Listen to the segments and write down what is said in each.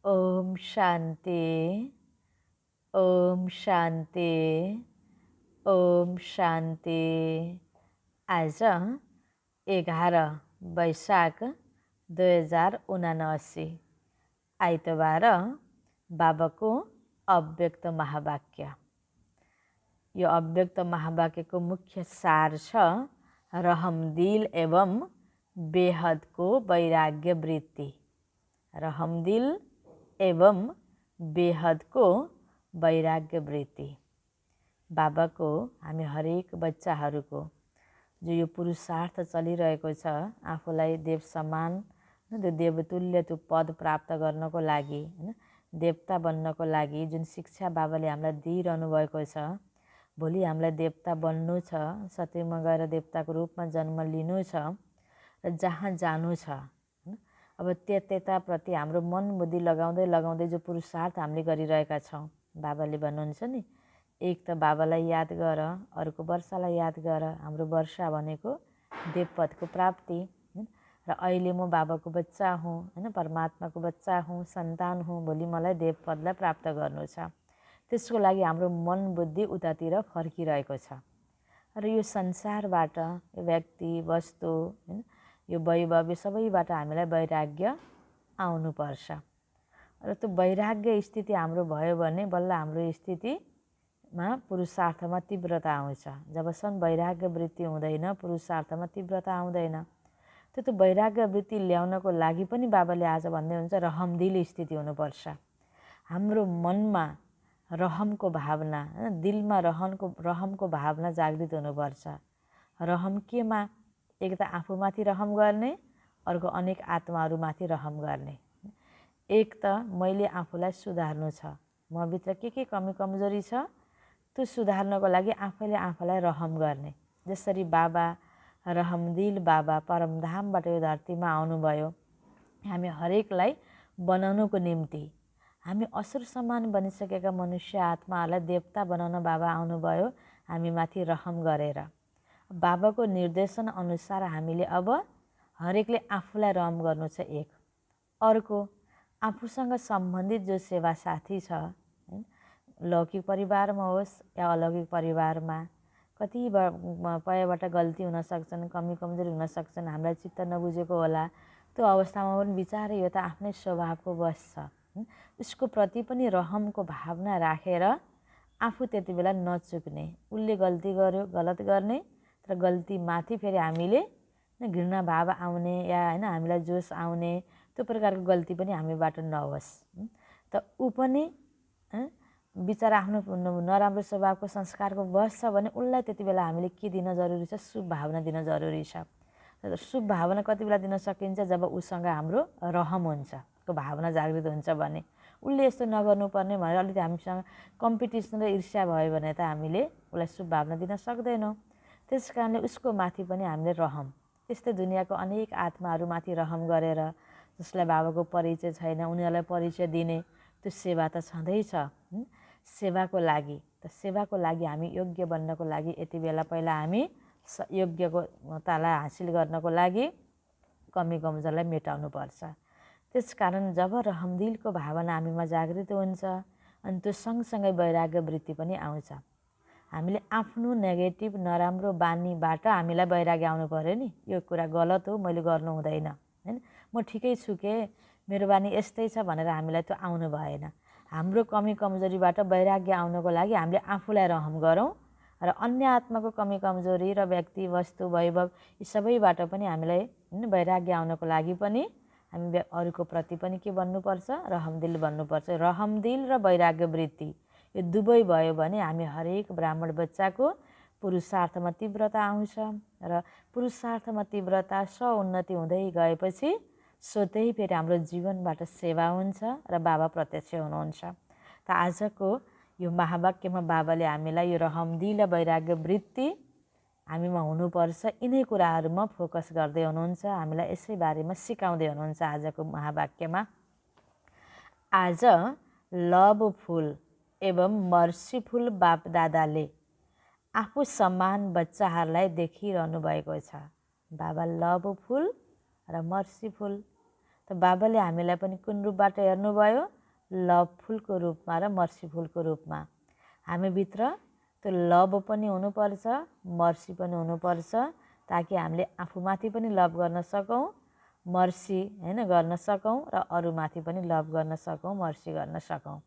ओम शांति, ओम शांति, ओम शांति। आज 11 वैशाख 2079 आइतबार बाबाको अव्यक्त महावाक्य। यो अव्यक्त महावाक्यको मुख्य सार छ रहमदिल एवं बेहदको वैराग्य वृत्ति। रहमदिल एवं बेहदको वैराग्य वृत्ति। बाबाको हामी हरेक बच्चाहरूको जो यो पुरुषार्थ चलिरहेको छ आफूलाई देव समान त्यो देवतुल्य त्यो पद प्राप्त गर्नको लागि हैन, देवता बन्नको लागि जुन शिक्षा बाबाले हामीलाई दिइरहनु भएको छ। भोलि हामीलाई देवता बन्नु छ, सत्यमा गएर देवताको रूपमा जन्म लिनु छ र जहाँ जानु छ। अब त्यताप्रति हाम्रो मन बुद्धि लगाउँदै लगाउँदै जो पुरुषार्थ हामीले गरिरहेका छौँ, बाबाले भन्नुहुन्छ नि, एक त बाबालाई याद गर, अर्को वर्षालाई याद गर। हाम्रो वर्षा भनेको देवपदको प्राप्ति र अहिले म बाबाको बच्चा हुँ हैन, परमात्माको बच्चा हुँ, सन्तान हुँ। भोलि मलाई देवपदलाई प्राप्त गर्नु छ। त्यसको लागि हाम्रो मन बुद्धि उतातिर फर्किरहेको छ र यो संसारबाट यो व्यक्ति वस्तु हैन, यो वैभव यो सबैबाट हामीलाई वैराग्य आउनुपर्छ र त्यो वैराग्य स्थिति हाम्रो भयो भने बल्ल हाम्रो स्थितिमा पुरुषार्थमा तीव्रता आउँछ। जबसम्म वैराग्य वृत्ति हुँदैन पुरुषार्थमा तीव्रता आउँदैन। त्यो वैराग्य वृत्ति ल्याउनको लागि पनि बाबाले आज भन्दै हुन्छ रहमदिल स्थिति हुनुपर्छ। हाम्रो मनमा रहमको भावना हैन, दिलमा रहमको भावना जागृत हुनुपर्छ। रहम केमा? एक त आफूमाथि रहम गर्ने, अर्को अनेक आत्माहरूमाथि रहम गर्ने। एक त मैले आफूलाई सुधार्नु छ, मभित्र के कमी कमजोरी छ त्यो सुधार्नको लागि आफैले आफूलाई रहम गर्ने। जसरी बाबा रहमदिल बाबा परमधामबाट यो धरतीमा आउनुभयो हामी हरेकलाई बनाउनुको निम्ति। हामी असुर समान बनिसकेका मनुष्य आत्माहरूलाई देवता बनाउन बाबा आउनुभयो हामीमाथि रहम गरेर। बाबाको निर्देशन अनुसार हामीले अब हरेकले आफूलाई रहम गर्नु छ। एक अर्को आफूसँग सम्बन्धित जो सेवा साथी छ, लौकिक परिवारमा होस् या अलौकिक परिवारमा, कतिपयबाट गल्ती हुन सक्छन्, कमी कमजोरी हुन सक्छन्, हामीलाई चित्त नबुझेको होला। त्यो अवस्थामा पनि बिचारै यो त आफ्नै स्वभावको वश छ। उसको प्रति पनि रहमको भावना राखेर आफू त्यति बेला नचुक्ने। उसले गल्ती गर्यो गलत गर्ने, तर गल्ती माथि फेरि हामीले घृणा भाव आउने या हैन हामीलाई जोस आउने त्यो प्रकारको गल्ती पनि हामीबाट नहोस्। त ऊ पनि बिचरा आफ्नो नराम्रो स्वभावको संस्कारको वश छ भने उसलाई त्यति बेला हामीले के दिन जरुरी छ? शुभ भावना दिन जरुरी छ। शुभ भावना कति बेला दिन सकिन्छ? जब उसँग हाम्रो रहम हुन्छ, को भावना जागृत हुन्छ भने। उसले यस्तो नगर्नुपर्ने भनेर अलिकति हामीसँग कम्पिटिसन र ईर्ष्या भयो भने त हामीले उसलाई शुभ भावना दिन सक्दैनौँ। त्यस कारणले उसको माथि पनि हामीले रहम, त्यस्तै दुनियाँको अनेक आत्माहरूमाथि रहम गरेर जसलाई बाबाको परिचय छैन उनीहरूलाई परिचय दिने त्यो सेवा त छँदैछ। सेवाको लागि हामी योग्य बन्नको लागि यति बेला पहिला हामी योग्यतालाई हासिल गर्नको लागि कमी कमजोरलाई मेटाउनुपर्छ। त्यसकारण जब रहमदिलको भावना हामीमा जागृत हुन्छ अनि त्यो सँगसँगै वैराग्य वृत्ति पनि आउँछ। हामीले आफ्नो नेगेटिभ नराम्रो बानीबाट हामीलाई वैराग्य आउनु पर्यो नि। यो कुरा गलत हो, मैले गर्नु हुँदैन हैन, म ठिकै छु के, मेरो बानी यस्तै छ भनेर हामीलाई त्यो आउनु भएन। हाम्रो कमी कमजोरीबाट वैराग्य आउनको लागि हामीले आफूलाई रहम गरौँ र अन्य आत्माको कमी कमजोरी र व्यक्ति वस्तु वैभव यी सबैबाट पनि हामीलाई वैराग्य आउनको लागि पनि हामी अरूको प्रति पनि के बन्नुपर्छ? रहमदिल बन्नुपर्छ। रहमदिल र वैराग्य वृत्ति यो दुवै भयो भने हामी हरेक ब्राह्मण बच्चाको पुरुषार्थमा तीव्रता आउँछ र पुरुषार्थमा तीव्रता उन्नति हुँदै गएपछि स्वतै फेरि हाम्रो जीवनबाट सेवा हुन्छ र बाबा प्रत्यक्ष हुनुहुन्छ। त आजको यो महावाक्यमा बाबाले हामीलाई यो रहमदिल र वैराग्य वृत्ति हामीमा हुनुपर्छ यिनै कुराहरूमा फोकस गर्दै हुनुहुन्छ, हामीलाई यसै बारेमा सिकाउँदै हुनुहुन्छ। आजको महावाक्यमा आज लभफुल एवं मर्सीफुल बाप दादाले आफू समान बच्चाहरूलाई देखिरहनु भएको छ। बाबा लभफुल र मर्सीफुल। त त बाबाले हामीलाई पनि कुन रूपबाट हेर्नुभयो? लभफुलको रूपमा र मर्सीफुलको रूपमा। हामीभित्र त्यो लभ पनि हुनुपर्छ, मर्सी पनि हुनुपर्छ, ताकि हामीले आफूमाथि पनि लभ गर्न सकौँ, मर्सी होइन गर्न सकौँ र अरूमाथि पनि लभ गर्न सकौँ, मर्सी गर्न सकौँ।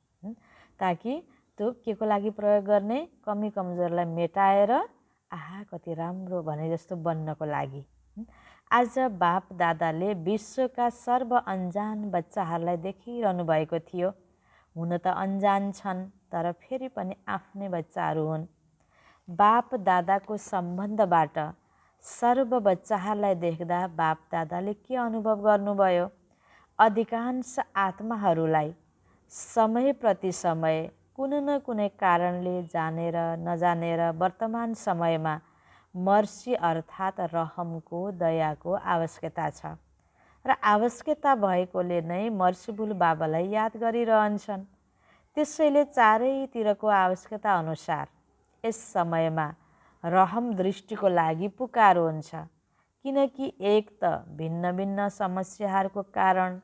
ताकि त्यो के को लागि प्रयोग गर्ने? कमी कमजोरलाई मेटाएर आहा कति राम्रो भने जस्तो बन्नको लागि। आज बाप दादाले विश्वका सर्व अन्जान बच्चाहरूलाई देखिरहनु भएको थियो। हुन त अन्जान छन्, तर फेरि पनि आफ्नै बच्चाहरू हुन्। बाप दादाको सम्बन्धबाट सर्व बच्चाहरूलाई देख्दा बाप दादाले के अनुभव गर्नुभयो? अधिकांश आत्माहरूलाई समय प्रति समय कुनै न कुनै कारणले जानेर नजानेर वर्तमान समयमा मर्सी अर्थात् रहमको, दयाको आवश्यकता छ र आवश्यकता भएकोले नै मर्सीफुल बाबालाई याद गरिरहन्छन्। त्यसैले चारैतिरको आवश्यकता अनुसार यस समयमा रहम दृष्टिको लागि पुकार हुन्छ। किनकि एक त भिन्न भिन्न समस्याहरूको कारण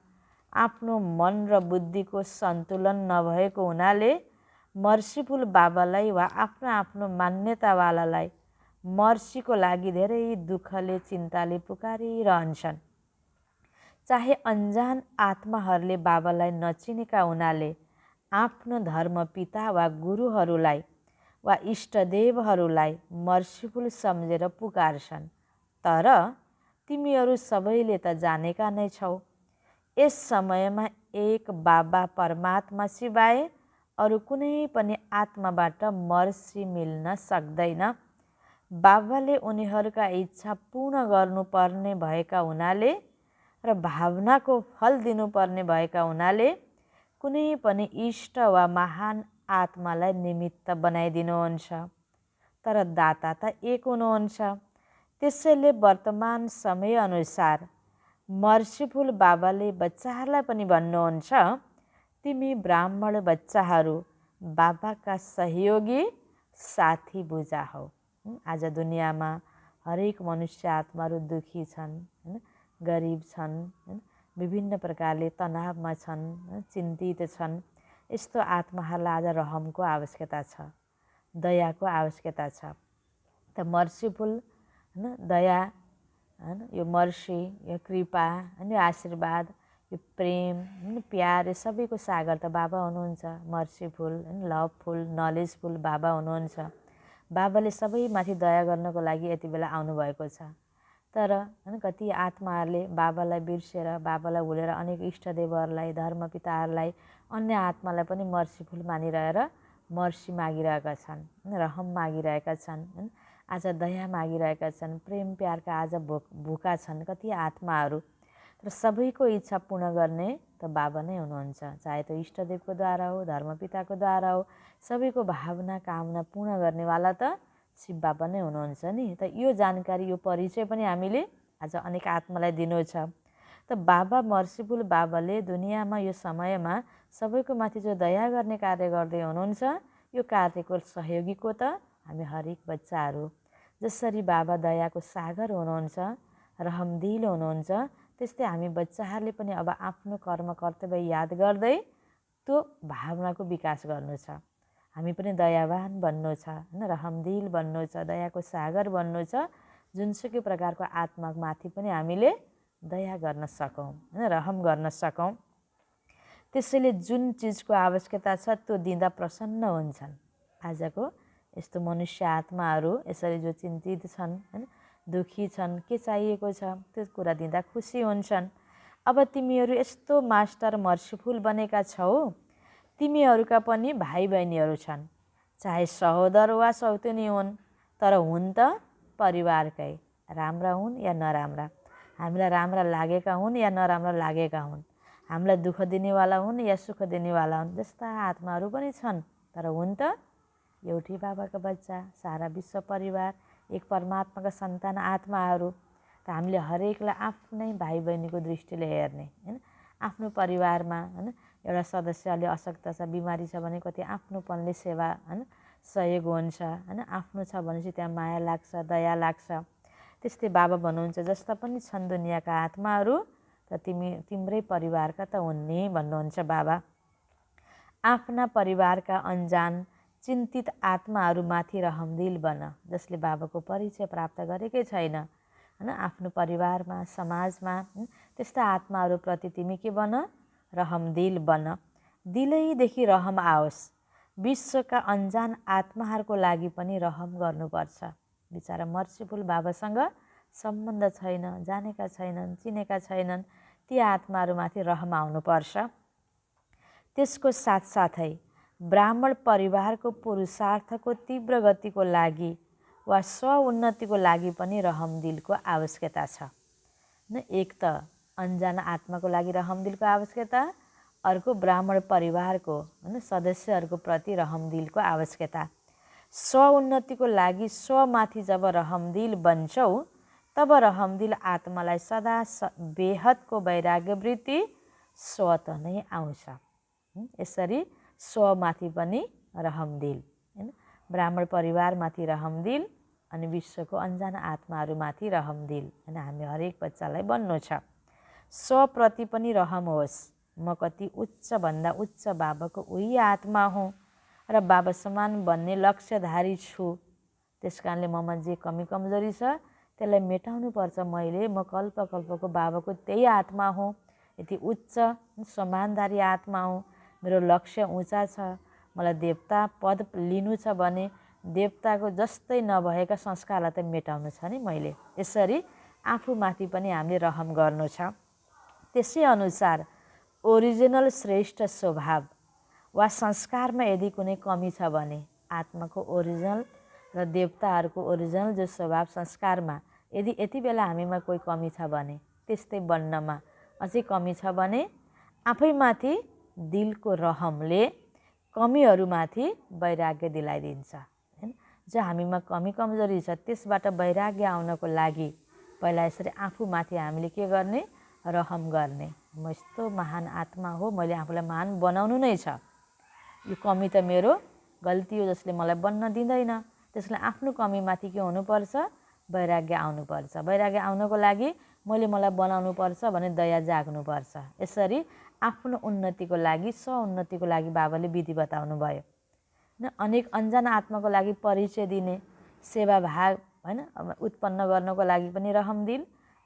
आफ्नो मन र बुद्धिको सन्तुलन नभएको हुनाले मर्सीफुल बाबालाई वा आफ्नो आफ्नो मान्यतावालालाई मर्सीको लागि धेरै दुःखले चिन्ताले पुकारिरहन्छन्। चाहे अन्जान आत्माहरूले बाबालाई नचिनेका हुनाले आफ्नो धर्मपिता वा गुरुहरूलाई वा इष्टदेवहरूलाई मर्सीफुल सम्झेर पुकार्छन्। तर तिमीहरू सबैले त जानेका नै छौ, यस समयमा एक बाबा परमात्मा सिवाय अरू कुनै पनि आत्माबाट मर्सी मिल्न सक्दैन। बाबाले उनीहरूका इच्छा पूर्ण गर्नुपर्ने भएका हुनाले र भावनाको फल दिनुपर्ने भएका हुनाले कुनै पनि इष्ट वा महान आत्मालाई निमित्त बनाइदिनुहुन्छ। तर दाता त एक हुनुहुन्छ। त्यसैले वर्तमान समयअनुसार मर्सीफुल बाबाले बच्चाहरूलाई पनि भन्नुहुन्छ, तिमी ब्राह्मण बच्चाहरू बाबाका सहयोगी साथी बुझा हौ। आज दुनियाँमा हरेक मनुष्य आत्माहरू दुखी छन्, गरिब छन्, विभिन्न प्रकारले तनावमा छन्, चिन्तित छन्। यस्तो आत्माहरूलाई आज रहमको आवश्यकता छ, दयाको आवश्यकता छ। त मर्सीफुल दया, यो मर्सी, यो कृपा, यो आशीर्वाद, यो प्रेम, प्यार, यो सबैको सागर त बाबा हुनुहुन्छ। मर्सीफुल, लभफुल, नलेजफुल बाबा हुनुहुन्छ। बाबाले सबैमाथि दया गर्नको लागि यति बेला आउनुभएको छ। तर कति आत्माहरूले बाबालाई बिर्सेर, बाबालाई भुलेर अनेक इष्टदेवहरूलाई, धर्मपिताहरूलाई, अन्य आत्मालाई पनि मर्सीफुल मानिरहेर मर्सी मागिरहेका छन्, रहम मागिरहेका छन्, आज दया मागिरहेका छन्, प्रेम प्यारका आज भूखा छन् कति आत्माहरू। तर सबैको इच्छा पूर्ण गर्ने त बाबा नै हुनुहुन्छ। चाहे त्यो इष्टदेवको द्वारा हो, धर्मपिताको द्वारा हो, सबैको भावना कामना पूर्ण गर्नेवाला त शिव बाबा नै हुनुहुन्छ नि। त यो जानकारी, यो परिचय पनि हामीले आज अनेक आत्मालाई दिनु छ। त बाबा मर्सीफुल बाबाले दुनियाँमा यो समयमा सबैको माथि जो दया गर्ने कार्य गर्दै हुनुहुन्छ, यो कार्यको सहयोगी को त हामी हरेक बच्चाहरू। जसरी बाबा दयाको सागर हुनुहुन्छ, रहमदिल हुनुहुन्छ, त्यस्तै हामी बच्चाहरूले पनि अब आफ्नो कर्म कर्तव्य याद गर्दै त्यो भावनाको विकास गर्नु छ। हामी पनि दयावान बन्नु छ, रहमदिल बन्नु छ, दयाको सागर बन्नु छ। जुनसुकै प्रकारको आत्मामाथि पनि हामीले दया गर्न सकौँ, रहम गर्न सकौँ। त्यसैले जुन चिजको आवश्यकता छ त्यो दिँदा प्रसन्न हुन्छन्। आजको यस्तो मनुष्य आत्माहरू यसरी जो चिन्तित छन्, दुखी छन्, के चाहिएको छ त्यो कुरा दिँदा खुसी हुन्छन्। अब तिमीहरू यस्तो मास्टर मर्सीफुल बनेका छौ, तिमीहरूका पनि भाइ बहिनीहरू छन्, चाहे सहोदर वा सौतेनी हुन्, तर हुन् त परिवारकै, राम्रा हुन् या नराम्रा, हामीलाई राम्रा लागेका हुन् या नराम्रा लागेका हुन्, हामीलाई दुःख दिनेवाला हुन् या सुख दिनेवाला हुन्, जस्ता आत्माहरू पनि छन्। तर हुन् त एउटै बाबाका बच्चा, सारा विश्व परिवार, एक परमात्माका सन्तान आत्माहरू। त हामीले हरेकलाई आफ्नै भाइ बहिनीको दृष्टिले हेर्ने, आफ्नो परिवारमा एउटा सदस्य अलि अशक्त छ, बिमारी छ भने कति आफ्नोपनले सेवा सहयोग हुन्छ, आफ्नो छ भनेपछि त्यहाँ माया लाग्छ, दया लाग्छ। त्यस्तै बाबा भन्नुहुन्छ जस्ता पनि छन् दुनियाँका आत्माहरू, त त तिम्रै परिवारका त हुन् नि भन्नुहुन्छ बाबा। आफ्ना परिवारका अनजान चिन्तित आत्माहरूमाथि रहमदिल बन, जसले बाबाको परिचय प्राप्त गरेकै छैन होइन, आफ्नो परिवारमा समाजमा त्यस्ता आत्माहरूप्रति तिमी के बन, रहमदिल बन। दिलैदेखि रहम आओस्। विश्वका अनजान आत्माहरूको लागि पनि रहम गर्नुपर्छ। बिचारा मर्सीफुल बाबासँग सम्बन्ध छैन, जानेका छैनन्, चिनेका छैनन्, ती आत्माहरूमाथि रहम आउनुपर्छ। त्यसको साथसाथै ब्राह्मण परिवारको पुरुषार्थको तीव्र गतिको लागि वा स्वउन्नतिको लागि पनि रहमदिलको आवश्यकता छ। एक त अनजान आत्माको लागि रहमदिलको आवश्यकता, अर्को ब्राह्मण परिवारको होइन सदस्यहरूको प्रति रहमदिलको आवश्यकता। स्वउन्नतिको लागि स्वमाथि जब रहमदिल बन्छौ तब रहमदिल आत्मालाई सदा बेहदको वैराग्यवृत्ति स्वत नै आउँछ। यसरी स्वमाथि पनि रहमदिल होइन, ब्राह्मण परिवारमाथि रहमदिल अनि विश्वको अनजान आत्माहरूमाथि रहमदिल होइन, हामी हरेक बच्चालाई बन्नु छ। स्वप्रति पनि रहम होस्। म कति उच्चभन्दा उच्च बाबाको उही आत्मा हुँ र बाबा समान बन्ने लक्ष्यधारी छु। त्यस कारणले ममा जे कमी कमजोरी छ त्यसलाई मेटाउनुपर्छ। म कल्पको बाबाको त्यही आत्मा हुँ, यति उच्च समानधारी आत्मा हुँ। मेरो लक्ष्य उँचा छ। मलाई देवता पद लिनु छ भने देवताको जस्तै नभएका संस्कारलाई त मेटाउनु छ नि मैले। यसरी आफूमाथि पनि हामीले रहम गर्नु छ। त्यसै अनुसार ओरिजिनल श्रेष्ठ स्वभाव वा संस्कारमा यदि कुनै कमी छ भने, आत्माको ओरिजिनल र देवताहरूको ओरिजिनल जो स्वभाव संस्कारमा यदि यति बेला हामीमा कोही कमी छ भने, त्यस्तै बन्नमा अझै कमी छ भने, आफैमाथि दिलको रहमले कमीहरूमाथि वैराग्य दिलाइदिन्छ होइन। जो हामीमा कमी कमजोरी छ त्यसबाट वैराग्य आउनको लागि पहिला यसरी आफूमाथि हामीले के गर्ने, रहम गर्ने। म यस्तो महान आत्मा हो, मैले आफूलाई महान बनाउनु नै छ, यो कमी त मेरो गल्ती हो जसले मलाई बन्न दिँदैन। त्यसले आफ्नो कमीमाथि के हुनुपर्छ, वैराग्य आउनुपर्छ। वैराग्य आउनको लागि मलाई बनाउनुपर्छ भने दया जाग्नुपर्छ। यसरी आफ्नो उन्नतिको लागि, स्वउन्नतिको लागि बाबाले विधि बताउनु भयो। अनेक अनजान आत्माको लागि परिचय दिने, सेवाभाव होइन उत्पन्न गर्नको लागि पनि रहमदिल,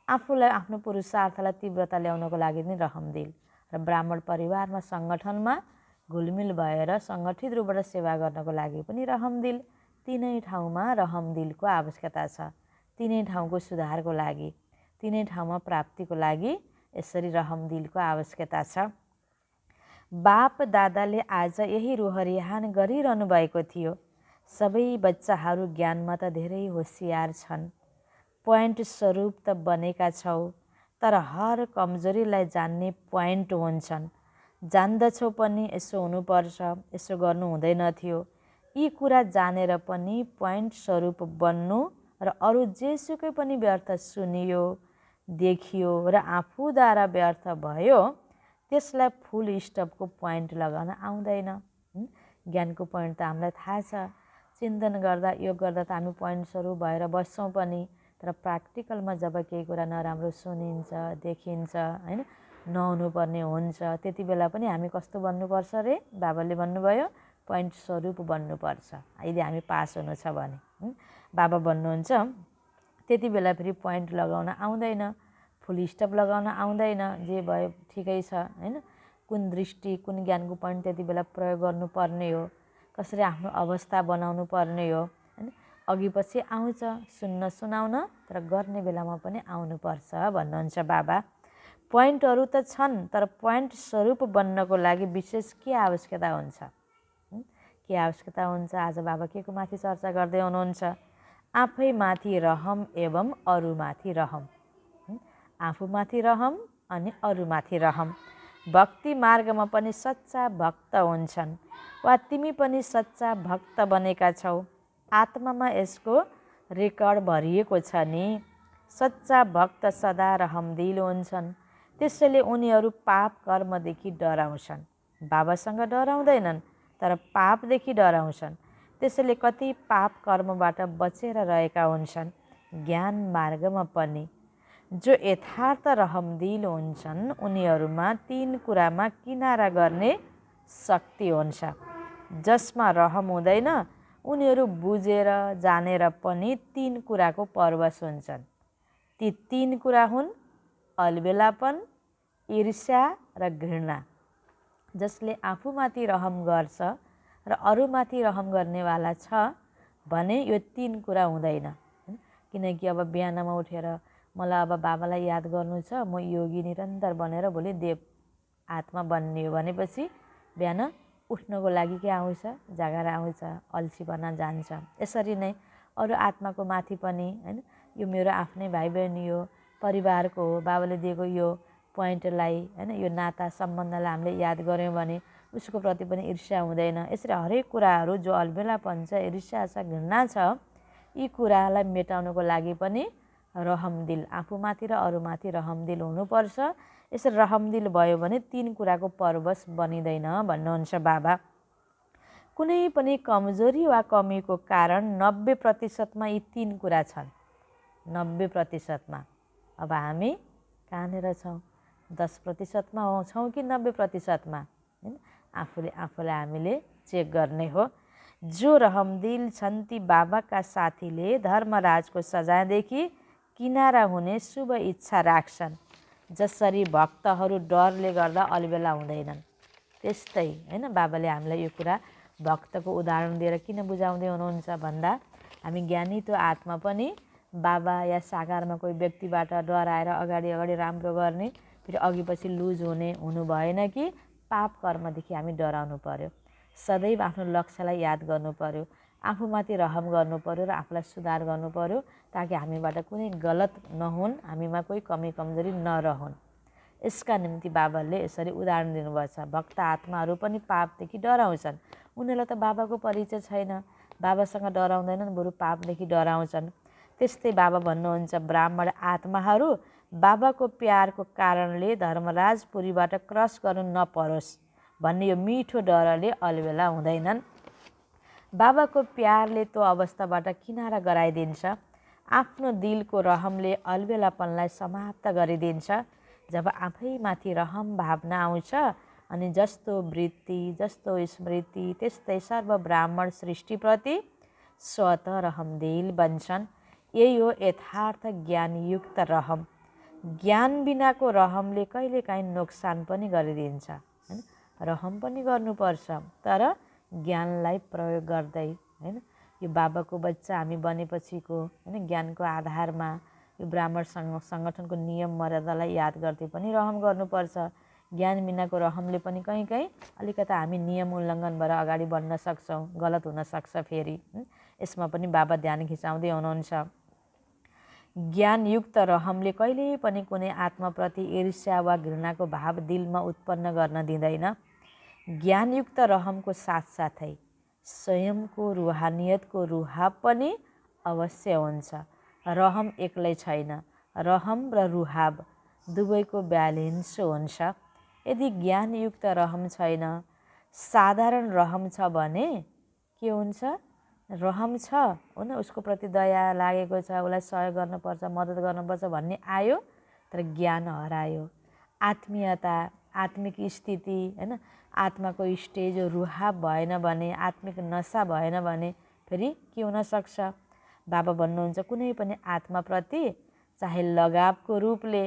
आफूलाई आफ्नो पुरुषार्थलाई तीव्रता ल्याउनको लागि पनि रहमदिल, र ब्राह्मण परिवारमा सङ्गठनमा घुलमिल भएर सङ्गठित रूपबाट सेवा गर्नको लागि पनि रहमदिल। तिनै ठाउँमा रहमदिलको आवश्यकता छ। तिनै ठाउँको सुधारको लागि, तिनै ठाउँमा प्राप्तिको लागि यसरी रहमदिलको आवश्यकता छ। बाप दादाले आज यही रोहरिहान गरिरहनु भएको थियो। सबै बच्चाहरू ज्ञानमा त धेरै होसियार छन्, पोइन्ट स्वरूप त बनेका छौ, तर हर कमजोरीलाई जान्ने पोइन्ट हुन्छन्। जान्दछौ पनि यसो हुनुपर्छ, यसो गर्नु हुँदैन थियो। यी कुरा जानेर पनि पोइन्ट स्वरूप बन्नु र अरू जेसुकै पनि व्यर्थ सुनियो, देखियो र आफूद्वारा व्यर्थ भयो, त्यसलाई फुल स्टपको पोइन्ट लगाउन आउँदैन। ज्ञानको पोइन्ट त हामीलाई थाहा छ। चिन्तन गर्दा, योग गर्दा त हामी पोइन्ट स्वरूप भएर बस्छौँ पनि, तर प्र्याक्टिकलमा जब केही कुरा नराम्रो सुनिन्छ, देखिन्छ होइन, नहुनुपर्ने हुन्छ, त्यति बेला पनि हामी कस्तो बन्नुपर्छ रे? बाबाले भन्नुभयो पोइन्ट स्वरूप बन्नुपर्छ यदि हामी पास हुनु छ भने। बाबा भन्नुहुन्छ त्यति बेला फेरि पोइन्ट लगाउन आउँदैन, फुल स्टप लगाउन आउँदैन। जे भयो ठिकै छ होइन। कुन दृष्टि, कुन ज्ञानको पोइन्ट त्यति बेला प्रयोग गर्नुपर्ने हो, कसरी आफ्नो अवस्था बनाउनु पर्ने हो होइन, अघि पछि आउँछ सुन्न सुनाउन, तर गर्ने बेलामा पनि आउनुपर्छ भन्नुहुन्छ बाबा। पोइन्टहरू त छन्, तर पोइन्ट स्वरूप बन्नको लागि विशेष के आवश्यकता हुन्छ, के आवश्यकता हुन्छ? आज बाबा के को माथि चर्चा गर्दै हुनुहुन्छ? आफैमाथि रहम एवं अरूमाथि रहम। आफूमाथि रहम अनि अरूमाथि रहम। भक्ति मार्गमा पनि सच्चा भक्त हुन्छन् वा तिमी पनि सच्चा भक्त बनेका छौ। आत्मामा यसको रेकर्ड भरिएको छ नि। सच्चा भक्त सदा रहमदिल हुन्छन्, त्यसैले उनीहरू पाप कर्मदेखि डराउँछन्। बाबासँग डराउँदैनन्, तर पापदेखि डराउँछन्। त्यसैले कति पाप कर्मबाट बचेर रहेका हुन्छन्। ज्ञान मार्गमा पनि जो यथार्थ रहमदिल हुन्छन् उनीहरूमा 3 कुरामा किनारा गर्ने शक्ति हुन्छ। जसमा रहम हुँदैन उनीहरू बुझेर जानेर पनि 3 कुराको परवश हुन्छन्। ती 3 कुरा हुन् अलबेलापन, ईर्ष्या र घृणा। जसले आफूमाथि रहम गर्छ र अरूमाथि रहम गर्नेवाला छ भने यो 3 कुरा हुँदैन। किनकि अब बिहानमा उठेर मलाई अब बाबालाई याद गर्नु छ, म योगी निरन्तर बनेर भोलि देव आत्मा बन्ने हो भनेपछि बिहान उठ्नको लागि के आउँछ? जाँगर आउँछ, अल्छीपना जान्छ। यसरी नै अरू आत्माको माथि पनि हैन, यो मेरो आफ्नै भाइ बहिनी हो, परिवारको हो, बाबाले दिएको यो पोइन्टलाई हैन, यो नाता सम्बन्धलाई हामीले याद गऱ्यौँ भने उसको प्रति पनि ईर्ष्या हुँदैन। यसरी हरेक कुराहरू जो अलबेलापन छ, ईर्ष्या छ, घृणा छ, यी कुरालाई मेटाउनको लागि पनि रहमदिल, आफूमाथि र अरूमाथि रहमदिल हुनुपर्छ। यसरी रहमदिल भयो भने 3 कुराको परवश बनिँदैन भन्नुहुन्छ बाबा। कुनै पनि कमजोरी वा कमीको कारण 90% यी 3 कुरा छन्। 90%। अब हामी कहाँनिर छौँ? 10% छौँ कि 90%? आफूलाई हामीले चेक गर्ने हो। जो रहमदिल छन् ती बाबाका साथीले धर्मराजको सजायदेखि किनारा हुने शुभ इच्छा राख्छन्। जसरी भक्तहरू डरले गर्दा अलबेला हुँदैनन्, त्यस्तै हैन बाबाले हामीलाई यो कुरा भक्तको उदाहरण दिएर किन बुझाउँदै हुनुहुन्छ भन्दा हामी ज्ञानी त्यो आत्मा पनि बाबा या साकारमा कोही व्यक्तिबाट डराएर अगाडि राम्रो गर्ने, फेरि अघि पछि लुज हुनु भएन कि पाप कर्मदेखि हामी डराउनु पर्यो। सदैव आफ्नो लक्ष्यलाई याद गर्नु पर्यो, आफूमाथि रहम गर्नु पर्यो र आफूलाई सुधार गर्नु पर्यो ताकि हामीबाट कुनै गलत नहुन्, हामीमा कोही कमी कमजोरी नरहुन्। यसका निम्ति बाबाले यसरी उदाहरण दिनुभएको छ। भक्त आत्माहरू पनि पापदेखि डराउँछन्। उनीहरूलाई त बाबाको परिचय छैन, बाबासँग डराउँदैनन्, बरु पापदेखि डराउँछन्। त्यस्तै बाबा भन्नुहुन्छ ब्राह्मण आत्माहरू बाबाको प्यारको कारणले धर्मराजपुरीबाट क्रस गर्नु नपरोस् भन्ने यो मिठो डरले अलबेला हुँदैनन्। बाबाको प्यारले त्यो अवस्थाबाट किनारा गराइदिन्छ। आफ्नो दिलको रहमले अलबेलापनलाई समाप्त गरिदिन्छ। जब आफैमाथि रहम भावना आउँछ अनि जस्तो वृत्ति, जस्तो स्मृति, त्यस्तै सर्व ब्राह्मण सृष्टिप्रति स्वत रहमदिल बन्छन्। यही हो यथार्थ ज्ञानयुक्त रहम। ज्ञान बिनाको रहमले कहिलेकाहीँ नोक्सान पनि गरिदिन्छ। हैन, रहम पनि गर्नुपर्छ तर ज्ञानलाई प्रयोग गर्दै हैन। यो बाबाको बच्चा हामी बनेपछिको हैन ज्ञानको आधारमा यो ब्राह्मण सङ्गठनको नियम मर्यादालाई याद गर्दै पनि रहम गर्नुपर्छ। ज्ञान बिनाको रहमले पनि कहीँ अलिकता हामी नियम उल्लङ्घन भएर अगाडि बढ्न सक्छौँ, गलत हुन सक्छ। फेरि यसमा पनि बाबा ध्यान खिचाउँदै हुनुहुन्छ। ज्ञानयुक्त रहमले कहिल्यै पनि कुनै आत्माप्रति ईर्ष्या वा घृणाको भाव दिलमा उत्पन्न गर्न दिँदैन। ज्ञानयुक्त रहमको साथसाथै स्वयंको रुहानियतको रुहाब पनि अवश्य हुन्छ। रहम एक्लै छैन, रहम र रुहाब दुवैको ब्यालेन्स हुन्छ। यदि ज्ञानयुक्त रहम छैन, साधारण रहम छ भने के हुन्छ? रहम छ हो न, उसको प्रति दया लागेको छ, उसलाई सहयोग गर्नुपर्छ, मद्दत गर्नुपर्छ भन्ने आयो तर ज्ञान हरायो। आत्मीयता, आत्मिक स्थिति हैन, आत्माको स्टेज रुहाब भएन भने, आत्मिक नशा भएन भने फेरि के हुन सक्छ? बाबा भन्नुहुन्छ कुनै पनि आत्माप्रति चाहे लगावको रूपले,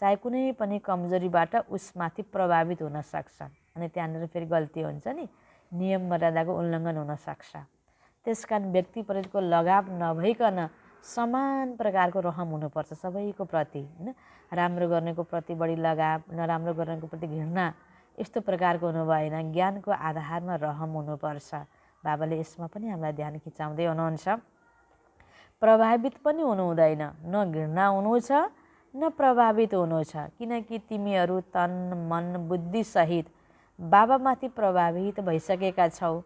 चाहे कुनै पनि कमजोरीबाट उसमाथि प्रभावित हुन सक्छ। अनि त्यहाँनिर फेरि गल्ती हुन्छ नि, नियम मर्यादाको उल्लङ्घन हुन सक्छ। त्यसकारण व्यक्तिप्रतिको लगाव नभइकन समान प्रकारको रहम हुनुपर्छ सबैको प्रति हैन। राम्रो गर्नेको प्रति बढी लगाव, नराम्रो गर्नेको प्रति घृणा, यस्तो प्रकारको हुनु भएन। ज्ञानको आधारमा रहम हुनुपर्छ। बाबाले यसमा पनि हामीलाई ध्यान खिचाउँदै हुनुहुन्छ। प्रभावित पनि हुनु हुँदैन, न घृणा हुनु छ न प्रभावित हुनु छ, किनकि तिमीहरू तन मन बुद्धि सहित बाबामाथि प्रभावित भइसकेका छौ।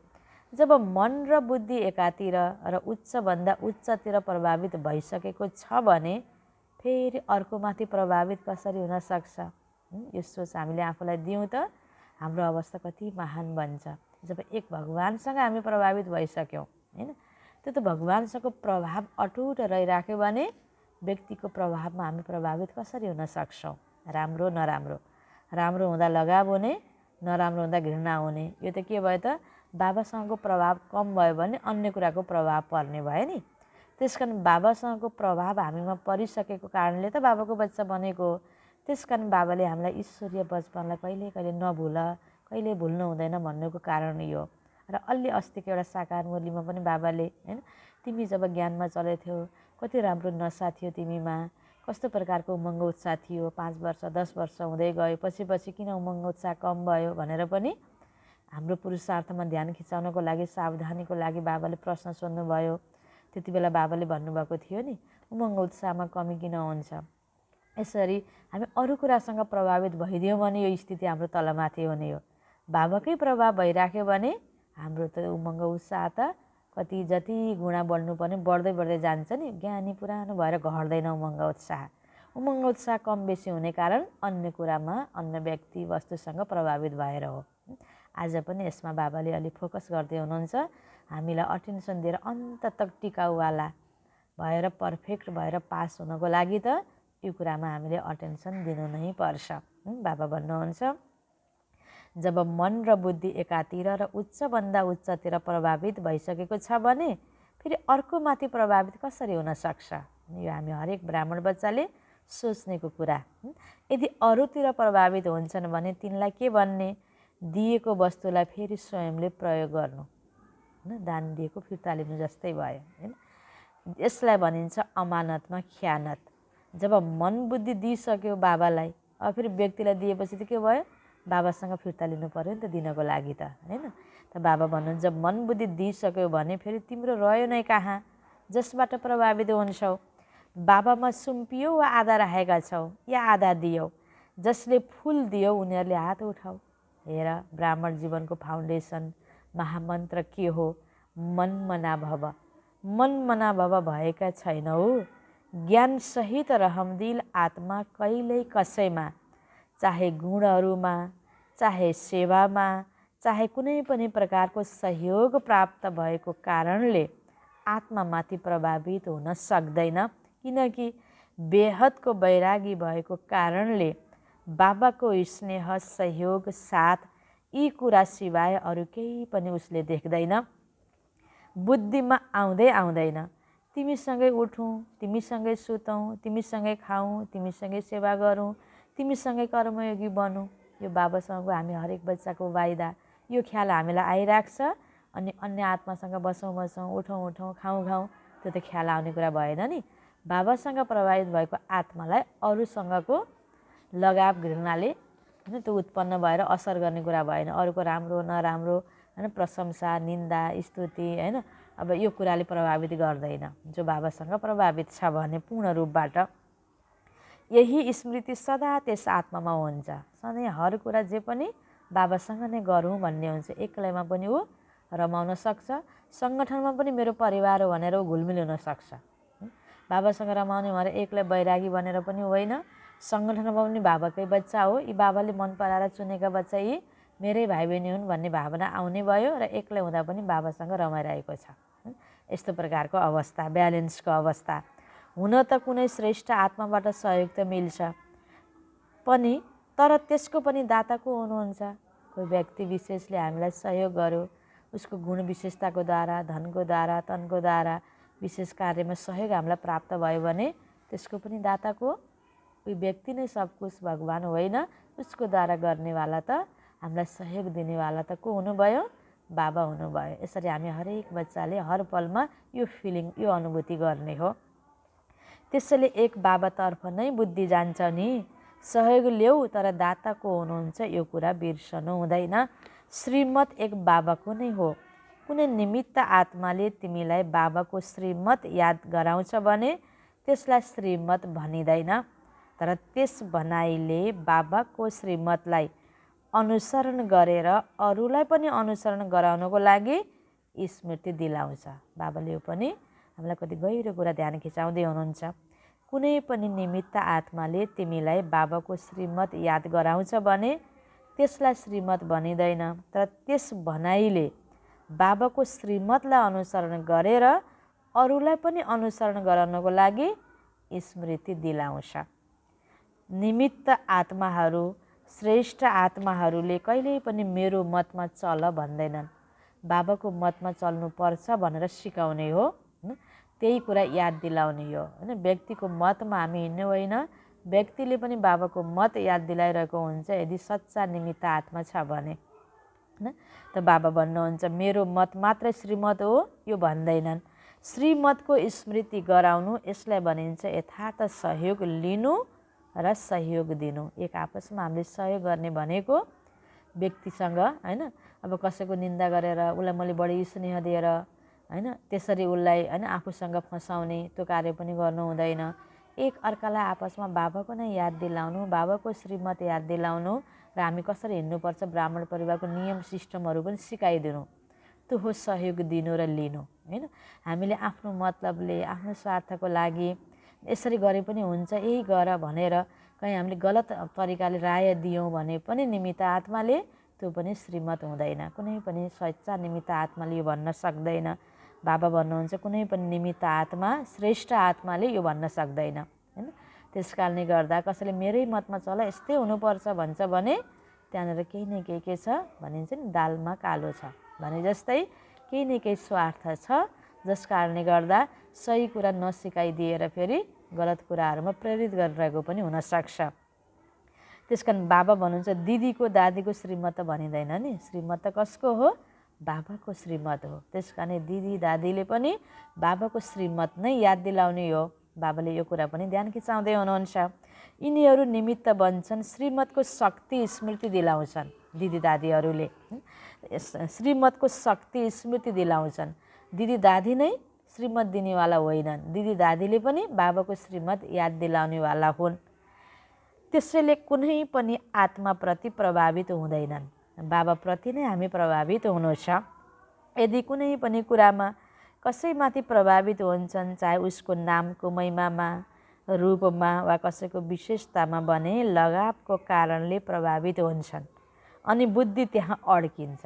जब मन र बुद्धि एकातिर र उच्चभन्दा उच्चतिर प्रभावित भइसकेको छ भने फेरि अर्कोमाथि प्रभावित कसरी हुन सक्छ? यो सोच हामीले आफूलाई दिउँ त हाम्रो अवस्था कति महान बन्छ। जब एक भगवानसँग हामी प्रभावित भइसक्यौँ हैन, त्यो त भगवानसँगको प्रभाव अटुट रहिराख्यो भने व्यक्तिको प्रभावमा हामी प्रभावित कसरी हुन सक्छौँ? राम्रो नराम्रो, राम्रो हुँदा लगाव हुने, नराम्रो हुँदा घृणा हुने। यो त के भयो त? बाबासँगको प्रभाव कम भयो भने अन्य कुराको प्रभाव पर्ने भयो नि। त्यस कारण बाबासँगको प्रभाव हामीमा परिसकेको कारणले त बाबाको बच्चा बनेको हो। त्यस कारण बाबाले हामीलाई ईश्वरीय बचपनलाई कहिले कहिले नभुल, कहिले भुल्नु हुँदैन भन्नुको कारण यो। र अलि अस्तिको एउटा साकार मुरलीमा पनि बाबाले हैन, तिमी जब ज्ञानमा चलेथ्यौ कति राम्रो नसा थियो तिमीमा, कस्तो प्रकारको उमङ्ग उत्साह थियो, 5 वर्ष 10 वर्ष हुँदै गयो पछि किन उमङ्ग उत्साह कम भयो भनेर पनि हाम्रो पुरुषार्थमा ध्यान खिचाउनको लागि, सावधानीको लागि बाबाले प्रश्न सोध्नुभयो। त्यति बेला बाबाले भन्नुभएको थियो नि, उमङ्ग उत्साहमा कमी किन हुन्छ? यसरी हामी अरू कुरासँग प्रभावित भइदियौँ भने यो स्थिति हाम्रो तलमाथि हुने हो। बाबाकै प्रभाव भइराख्यो भने हाम्रो त उमङ्ग उत्साह त कति जति गुणा बढ्नुपर्ने बढ्दै जान्छ नि। ज्ञानी पुरानो भएर घट्दैन उमङ्ग उत्साह। उमङ्ग उत्साह कम बेसी हुने कारण अन्य कुरामा, अन्य व्यक्ति वस्तुसँग प्रभावित भएर हो। आज पनि यसमा बाबाले अलि फोकस गर्दै हुनुहुन्छ। हामीलाई अटेन्सन दिएर अन्त तक टिकाउवाला भएर, पर्फेक्ट भएर पास हुनको लागि त यो कुरामा हामीले अटेन्सन दिनु नै पर्छ। बाबा भन्नुहुन्छ, जब मन र बुद्धि एकातिर र उच्चभन्दा उच्चतिर प्रभावित भइसकेको छ भने फेरि अर्कोमाथि प्रभावित कसरी हुन सक्छ? यो हामी हरेक ब्राह्मण बच्चाले सोच्नेको कुरा। यदि अरूतिर प्रभावित हुन्छन् भने तिनलाई के भन्ने? दिएको वस्तुलाई फेरि स्वयंले प्रयोग गर्नु, हैन, दान दिएको फिर्ता लिनु जस्तै भयो, हैन। यसलाई भनिन्छ अमानतमा ख्यानत। जब मन बुद्धि दिइसक्यो बाबालाई, अब फेरि व्यक्तिलाई दिएपछि त के भयो? बाबासँग फिर्ता लिनु पर्यो नि त दिनको लागि त, हैन। त बाबा भन्नुहुन्छ, जब मन बुद्धि दिइसक्यो भने फेरि तिम्रो रह्यो नै कहाँ? जसबाट प्रभावित हुन्छौ? बाबामा सुम्पियो वा आधा राखेका छौ या आधा दियौ? जसले फुल दियो उनीहरूले हात उठाऊ। हेर, ब्राह्मण जीवनको फाउन्डेसन महामन्त्र के हो? मनमना भव। मनमना भव भएका छैनौ, ज्ञान सहित रहमदिल आत्मा कहिल्यै कसैमा, चाहे गुणहरूमा, चाहे सेवामा, चाहे कुनै पनि प्रकारको सहयोग प्राप्त भएको कारणले आत्मामाथि प्रभावित हुन सक्दैन। किनकि बेहदको वैरागी भएको कारणले बाबाको स्नेह, सहयोग, साथ यी कुरा सिवाय अरू केही पनि उसले देख्दैन। बुद्धिमा आउँदैन तिमीसँगै उठौँ, तिमीसँगै सुतौँ, तिमीसँगै खाऊँ, तिमीसँगै सेवा गरौँ, तिमीसँगै कर्मयोगी बनौँ। यो बाबासँगको हामी हरेक बच्चाको वाइदा, यो ख्याल हामीलाई आइराख्छ। अनि अन्य आत्मासँग बसौँ, उठौँ, खाऊँ, त्यो त ख्याल आउने कुरा भएन नि। बाबासँग प्रभावित भएको आत्मालाई अरूसँगको लगाव, घृणाले होइन त्यो उत्पन्न भएर असर गर्ने कुरा भएन। अरूको राम्रो नराम्रो, होइन, प्रशंसा, निन्दा, स्तुति, होइन, अब यो कुराले प्रभावित गर्दैन। जो बाबासँग प्रभावित छ भने पूर्ण रूपबाट यही स्मृति सदा त्यस आत्मामा हुन्छ। सधैँ हर कुरा जे पनि बाबासँग नै गरौँ भन्ने हुन्छ। एक्लैमा पनि ऊ रमाउन सक्छ, सङ्गठनमा पनि मेरो परिवार हो भनेर ऊ घुलमिल हुन सक्छ। बाबासँग रमाउने भनेर एक्लै वैरागी बनेर पनि होइन। सङ्गठनमा पनि बाबाकै बच्चा हो, यी बाबाले मन पराएर चुनेका बच्चा यी मेरै भाइ बहिनी हुन् भन्ने भावना आउने भयो र एक्लै हुँदा पनि बाबासँग रमाइरहेको छ। यस्तो प्रकारको अवस्था, ब्यालेन्सको अवस्था हुन त कुनै श्रेष्ठ आत्माबाट सहयोग त मिल्छ पनि, तर त्यसको पनि दाता को हुनुहुन्छ? कोही व्यक्ति विशेषले हामीलाई सहयोग गर्यो, उसको गुण विशेषताको द्वारा, धनको द्वारा, तनको द्वारा विशेष कार्यमा सहयोग हामीलाई प्राप्त भयो भने त्यसको पनि दाता को? उही व्यक्ति नै सब कुछ भगवान होइन, उसको द्वारा गर्नेवाला त, हामीलाई सहयोग दिनेवाला त को हुनुभयो? बाबा हुनुभयो। यसरी हामी हरेक बच्चाले हर पलमा यो फिलिङ, यो अनुभूति गर्ने हो। त्यसैले एक बाबातर्फ नै बुद्धि जान्छ नि। सहयोग ल्याऊ तर दाता को हुनुहुन्छ यो कुरा बिर्सनु हुँदैन। श्रीमत एक बाबाको नै हो। कुनै निमित्त आत्माले तिमीलाई बाबाको श्रीमत याद गराउँछ भने त्यसलाई श्रीमत भनिँदैन, तर त्यस भनाइले बाबाको श्रीमतलाई अनुसरण गरेर अरूलाई पनि अनुसरण गराउनको लागि स्मृति दिलाउँछ। बाबाले यो पनि हामीलाई कति गहिरो कुरा ध्यान खिचाउँदै हुनुहुन्छ। कुनै पनि निमित्त आत्माले तिमीलाई बाबाको श्रीमत याद गराउँछ भने त्यसलाई श्रीमत भनिँदैन, तर त्यस भनाइले बाबाको श्रीमतलाई अनुसरण गरेर अरूलाई पनि अनुसरण गराउनको लागि स्मृति दिलाउँछ। निमित्त आत्माहरू, श्रेष्ठ आत्माहरूले कहिल्यै पनि मेरो मतमा चल भन्दैनन्। बाबाको मतमा चल्नुपर्छ भनेर सिकाउने हो, हैन? त्यही कुरा याद दिलाउने हो, हैन? व्यक्तिको मतमा हामी हिँड्ने होइन, व्यक्तिले पनि बाबाको मत याद दिलाइरहेको हुन्छ यदि सच्चा निमित्त आत्मा छ भने, हैन? त बाबा भन्नुहुन्छ मेरो मत मात्रै श्रीमत हो यो भन्दैनन्। श्रीमतको स्मृति गराउनु यसलाई भनिन्छ यथार्थ सहयोग लिनु र सहयोग दिनु। एक आपसमा हामीले सहयोग गर्ने भनेको व्यक्तिसँग, हैन? अब कसैको निन्दा गरेर उसलाई मैले बढी स्नेह दिएर, हैन, त्यसरी उसलाई, हैन, आफूसँग फसाउने त्यो कार्य पनि गर्नु हुँदैन। एक अर्कालाई आपसमा बाबाको नै याद दिलाउनु, बाबाको श्रीमत याद दिलाउनु र हामी कसरी हिँड्नुपर्छ ब्राह्मण परिवारको नियम सिस्टमहरू पनि सिकाइदिनु। त्यो हो सहयोग दिनु र लिनु, हैन? हामीले आफ्नो मतलबले आफ्नो स्वार्थको लागि यसरी गरे पनि हुन्छ, यही गर भनेर कहीँ हामीले गलत तरिकाले राय दियौँ भने पनि निमित्त आत्माले त्यो पनि श्रीमत हुँदैन। कुनै पनि सच्चा निमित्त आत्माले यो भन्न सक्दैन। बाबा भन्नुहुन्छ कुनै पनि निमित्त आत्मा, श्रेष्ठ आत्माले यो भन्न सक्दैन, हैन? त्यस कारणले गर्दा कसैले मेरै मतमा चल यस्तै हुनुपर्छ भन्छ भने त्यहाँनिर केही न केही के छ भनिन्छ नि, दालमा कालो छ भने जस्तै केही न केही स्वार्थ छ, जस कारणले गर्दा सही कुरा नसिकाइदिएर फेरि गलत कुराहरूमा प्रेरित गरिरहेको पनि हुनसक्छ। त्यस कारण बाबा भन्नुहुन्छ दिदीको दादीको श्रीमत भनिँदैन नि, श्रीमत कसको हो? बाबाको श्रीमत हो। त्यस कारण दिदी दादीले पनि बाबाको श्रीमत नै याद दिलाउने हो। बाबाले यो कुरा पनि ध्यान खिचाउँदै हुनुहुन्छ। यिनीहरू निमित्त बन्छन्, श्रीमतको शक्ति स्मृति दिलाउँछन्। दिदी दादीहरूले श्रीमतको शक्ति स्मृति दिलाउँछन्। दिदी दादी नै श्रीमत दिनेवाला होइनन्, दिदी दादीले पनि बाबाको श्रीमत याद दिलाउनेवाला हुन्। त्यसैले कुनै पनि आत्माप्रति प्रभावित हुँदैनन्, बाबाप्रति नै हामी प्रभावित हुनु छ। यदि कुनै पनि कुरामा कसैमाथि प्रभावित हुन्छन्, चाहे उसको नामको महिमामा, रूपमा वा कसैको विशेषतामा भने लगावको कारणले प्रभावित हुन्छन् अनि बुद्धि त्यहाँ अड्किन्छ।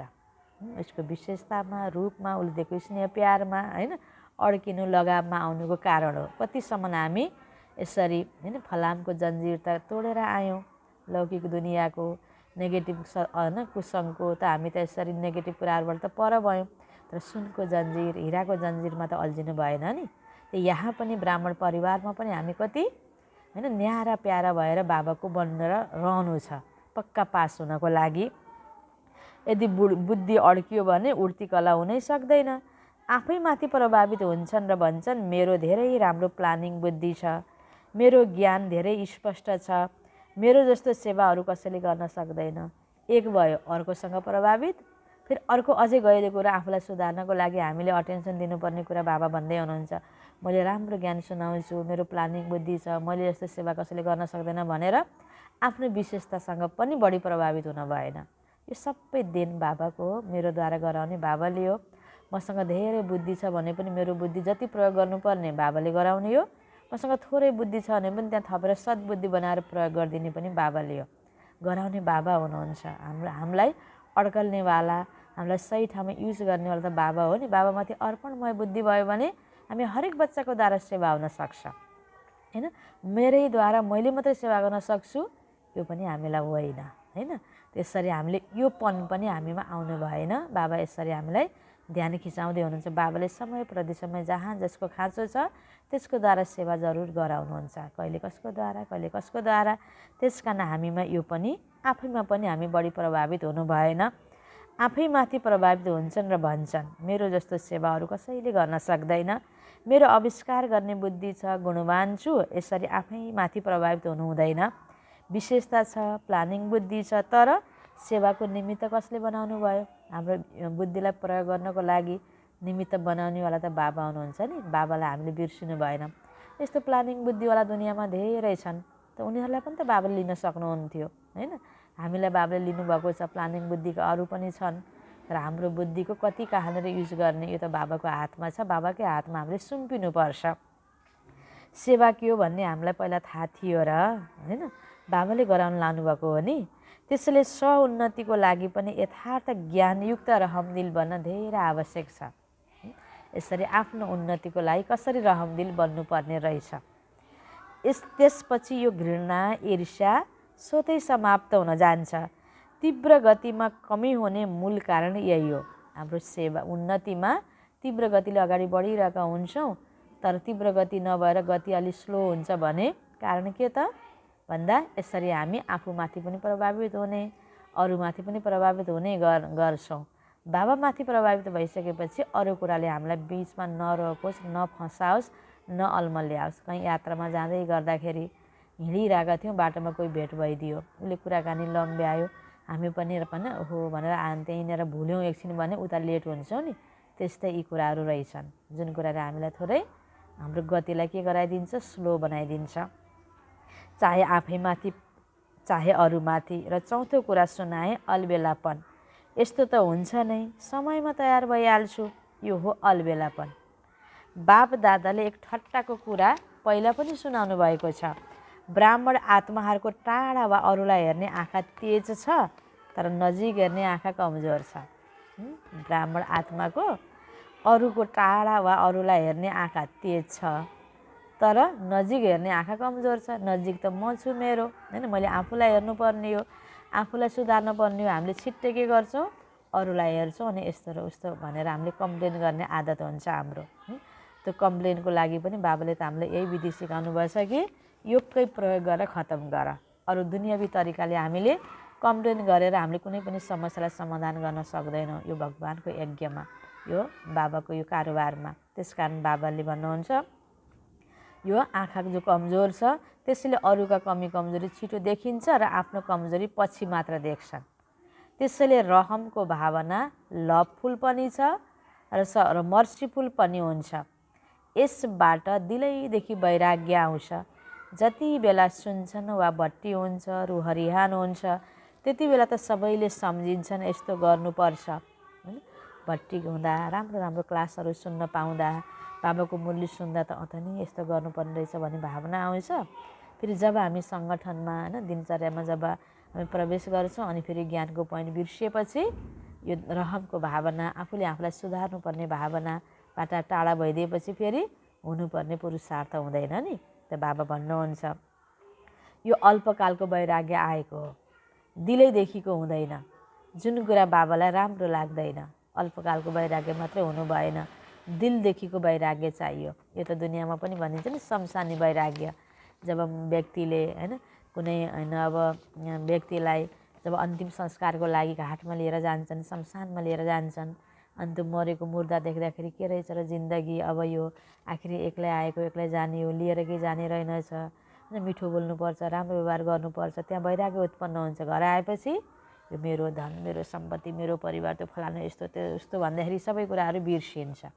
उसको विशेषतामा, रूपमा, उसले दिएको स्नेह प्यारमा, हैन, अड्किनु लगावमा आउनुको कारण हो। कतिसम्म हामी यसरी, हैन, फलामको जन्जिर त तोडेर आयौँ, लौकिक दुनियाँको नेगेटिभ हैन कुसङ्गको त हामी त यसरी नेगेटिभ कुराहरूबाट त पर भयौँ, तर सुनको जन्जिर, हिराको जन्जिरमा त अल्झिनु भएन नि। त यहाँ पनि ब्राह्मण परिवारमा पनि हामी कति, हैन, न्यारा प्यारा भएर बाबाको बनेर रहनु छ पक्का पास हुनको लागि। यदि बुद्धि अड्कियो भने उड्ती कला हुनै सक्दैन। आफैमाथि प्रभावित हुन्छन् र भन्छन् मेरो धेरै राम्रो प्लानिङ बुद्धि छ, मेरो ज्ञान धेरै स्पष्ट छ, मेरो जस्तो सेवाहरू कसैले गर्न सक्दैन। एक भयो अर्कोसँग प्रभावित, फेरि अर्को अझै गएको कुरा आफूलाई सुधार्नको लागि हामीले अटेन्सन दिनुपर्ने कुरा बाबा भन्दै हुनुहुन्छ। मैले राम्रो ज्ञान सुनाउँछु, मेरो प्लानिङ बुद्धि छ, मैले जस्तो सेवा कसैले गर्न सक्दैन भनेर आफ्नो विशेषतासँग पनि बढी प्रभावित हुन भएन। यो सबै देन बाबाको हो, मेरोद्वारा गराउने बाबाले हो। मसँग धेरै बुद्धि छ भने पनि मेरो बुद्धि जति प्रयोग गर्नुपर्ने बाबाले गराउने हो। मसँग थोरै बुद्धि छ भने पनि त्यहाँ थपेर सद्बुद्धि बनाएर प्रयोग गरिदिने पनि बाबाले हो। गराउने बाबा हुनुहुन्छ। हामीलाई अड्कल्नेवाला, हामीलाई सही ठाउँमा युज गर्नेवाला त बाबा हो नि। बाबामाथि अर्पणमय बुद्धि भयो भने हामी हरेक बच्चाको द्वारा सेवा हुन सक्छ, हैन? मेरैद्वारा मैले मात्रै सेवा गर्न सक्छु यो पनि हामीलाई होइन, हैन? त्यसरी हामीले यो पन पनि हामीमा आउनु भएन। बाबा यसरी हामीलाई ध्यान खिचाउँदै हुनुहुन्छ। बाबाले समय प्रति समय जहाँ जसको खाँचो छ त्यसको द्वारा सेवा जरुर गराउनुहुन्छ, कहिले कसको द्वारा, कहिले कसको द्वारा। त्यस कारण हामीमा यो पनि आफैमा पनि हामी बढी प्रभावित हुनु भएन। आफैमाथि प्रभावित हुन्छन् र भन्छन् मेरो जस्तो सेवाहरू कसैले गर्न सक्दैन, मेरो आविष्कार गर्ने बुद्धि छ, गुणवान छु। यसरी आफैमाथि प्रभावित हुनु हुँदैन। विशेषता छ, प्लानिङ बुद्धि छ, तर सेवाको निमित्त कसले बनाउनु भयो? हाम्रो बुद्धिलाई प्रयोग गर्नको लागि निमित्त बनाउनेवाला त बाबा हुनुहुन्छ नि। बाबालाई हामीले बिर्सिनु भएन। यस्तो प्लानिङ बुद्धिवाला दुनियाँमा धेरै छन्, त उनीहरूलाई पनि त बाबाले लिन सक्नुहुन्थ्यो, हैन? हामीलाई बाबाले लिनुभएको छ, प्लानिङ बुद्धिको अरू पनि छन्, तर हाम्रो बुद्धिको कति कहाँनिर युज गर्ने यो त बाबाको हातमा छ। बाबाकै हातमा हामीले सुम्पिनुपर्छ। सेवा के हो भन्ने हामीलाई पहिला थाहा थियो र, हैन? बाबाले गराउन लानुभएको हो नि। त्यसैले स्वउन्नतिको लागि पनि यथार्थ ज्ञानयुक्त रहमदिल बन्न धेरै आवश्यक छ। यसरी आफ्नो उन्नतिको लागि कसरी रहमदिल बन्नुपर्ने रहेछ। त्यसपछि यो घृणा ईर्ष्या स्वतै समाप्त हुन जान्छ। तीव्र गतिमा कमी हुने मूल कारण यही हो। हाम्रो सेवा उन्नतिमा तीव्र गतिले अगाडि बढिरहेका हुन्छौँ, तर तीव्र गति नभएर गति अलि स्लो हुन्छ भने कारण के त भन्दा यसरी हामी आफूमाथि पनि प्रभावित हुने, अरूमाथि पनि प्रभावित हुने गर्छौँ। बाबामाथि प्रभावित भइसकेपछि अरू कुराले हामीलाई बिचमा नरोकोस्, नफसाओस्, नअल्मल्याओस्। कहीँ यात्रामा जाँदै गर्दाखेरि हिँडिरहेका थियौँ, बाटोमा कोही भेट भइदियो, उसले कुराकानी लम्ब्यायो, हामी पनि ओहो भनेर त्यहीँनिर भुल्यौँ एकछिन भने उता लेट हुन्छौँ नि। त्यस्तै यी कुराहरू रहेछन् जुन कुराले हामीलाई थोरै हाम्रो गतिलाई के गराइदिन्छ, स्लो बनाइदिन्छ, चाहे आफैमाथि चाहे अरूमाथि। र चौथो कुरा सुनाएँ, अलबेलापन। यस्तो त हुन्छ नै, समयमा तयार भइहाल्छु, यो हो अलबेलापन। बाप दादाले एक ठट्टाको कुरा पहिला पनि सुनाउनु भएको छ। ब्राह्मण आत्माहरूको टाढा वा अरूलाई हेर्ने आँखा तेज छ, तर नजिक हेर्ने आँखा कमजोर छ। ब्राह्मण आत्माको अरूको टाढा वा अरूलाई हेर्ने आँखा तेज छ, तर नजिक हेर्ने आँखा कमजोर छ। नजिक त म छु मेरो, होइन, मैले आफूलाई हेर्नुपर्ने हो, आफूलाई सुधार्नु पर्ने हो। हामीले छिट्टै के गर्छौँ, अरूलाई हेर्छौँ अनि यस्तो र उस्तो भनेर हामीले कम्प्लेन गर्ने आदत हुन्छ हाम्रो। त्यो कम्प्लेनको लागि पनि बाबाले त हामीलाई यही विधि सिकाउनु भएछ कि योगकै प्रयोग गरेर खतम गर। अरू दुनियावी तरिकाले हामीले कम्प्लेन गरेर हामीले कुनै पनि समस्यालाई समाधान गर्न सक्दैनौँ यो भगवानको यज्ञमा, यो बाबाको यो कारोबारमा। त्यसकारण बाबाले भन्नुहुन्छ यो आँखा जो कमजोर छ त्यसैले अरूका कमी कमजोरी छिटो देखिन्छ र आफ्नो कमजोरी पछि मात्र देख्छन्। त्यसैले रहमको भावना लभफुल पनि छ र मर्सीफुल पनि हुन्छ। यसबाट दिलैदेखि वैराग्य आउँछ। जति बेला सुन्छन् वा भट्टी हुन्छ, रुहरिहान हुन्छ, त्यति बेला त सबैले सम्झिन्छन् यस्तो गर्नुपर्छ। भट्टी हुँदा, राम्रो राम्रो क्लासहरू सुन्न पाउँदा, बाबाको मूल्य सुन्दा त नि यस्तो गर्नुपर्ने रहेछ भन्ने भावना आउँछ। फेरि जब हामी सङ्गठनमा, होइन, दिनचर्यामा जब हामी प्रवेश गर्छौँ अनि फेरि ज्ञानको पोइन्ट बिर्सिएपछि यो रहमको भावना, आफूले आफूलाई सुधार्नुपर्ने भावनाबाट टाढा भइदिएपछि फेरि हुनुपर्ने पुरुषार्थ हुँदैन नि। त बाबा भन्नुहुन्छ यो अल्पकालको वैराग्य आएको हो, दिलैदेखिको हुँदैन। जुन कुरा बाबालाई राम्रो लाग्दैन, अल्पकालको वैराग्य मात्रै हुनु भएन, दिलदेखिको वैराग्य चाहियो। यो त दुनियाँमा पनि भनिन्छ नि शमशानी वैराग्य। जब व्यक्तिले, होइन, कुनै, होइन, अब व्यक्तिलाई जब अन्तिम संस्कारको लागि घाटमा लिएर जान्छन्, शमशानमा लिएर जान्छन्, अनि त्यो मरेको मुर्दा देख्दाखेरि के रहेछ र जिन्दगी, अब यो आखिर एक्लै आएको एक्लै जाने हो, लिएर केही जाने रहेनछ, होइन, मिठो बोल्नुपर्छ, राम्रो व्यवहार गर्नुपर्छ, त्यहाँ वैराग्य उत्पन्न हुन्छ। घर आएपछि यो मेरो धन, मेरो सम्पत्ति, मेरो परिवार, त्यो फलानु यस्तो त्यो उस्तो भन्दाखेरि सबै कुराहरू बिर्सिन्छ।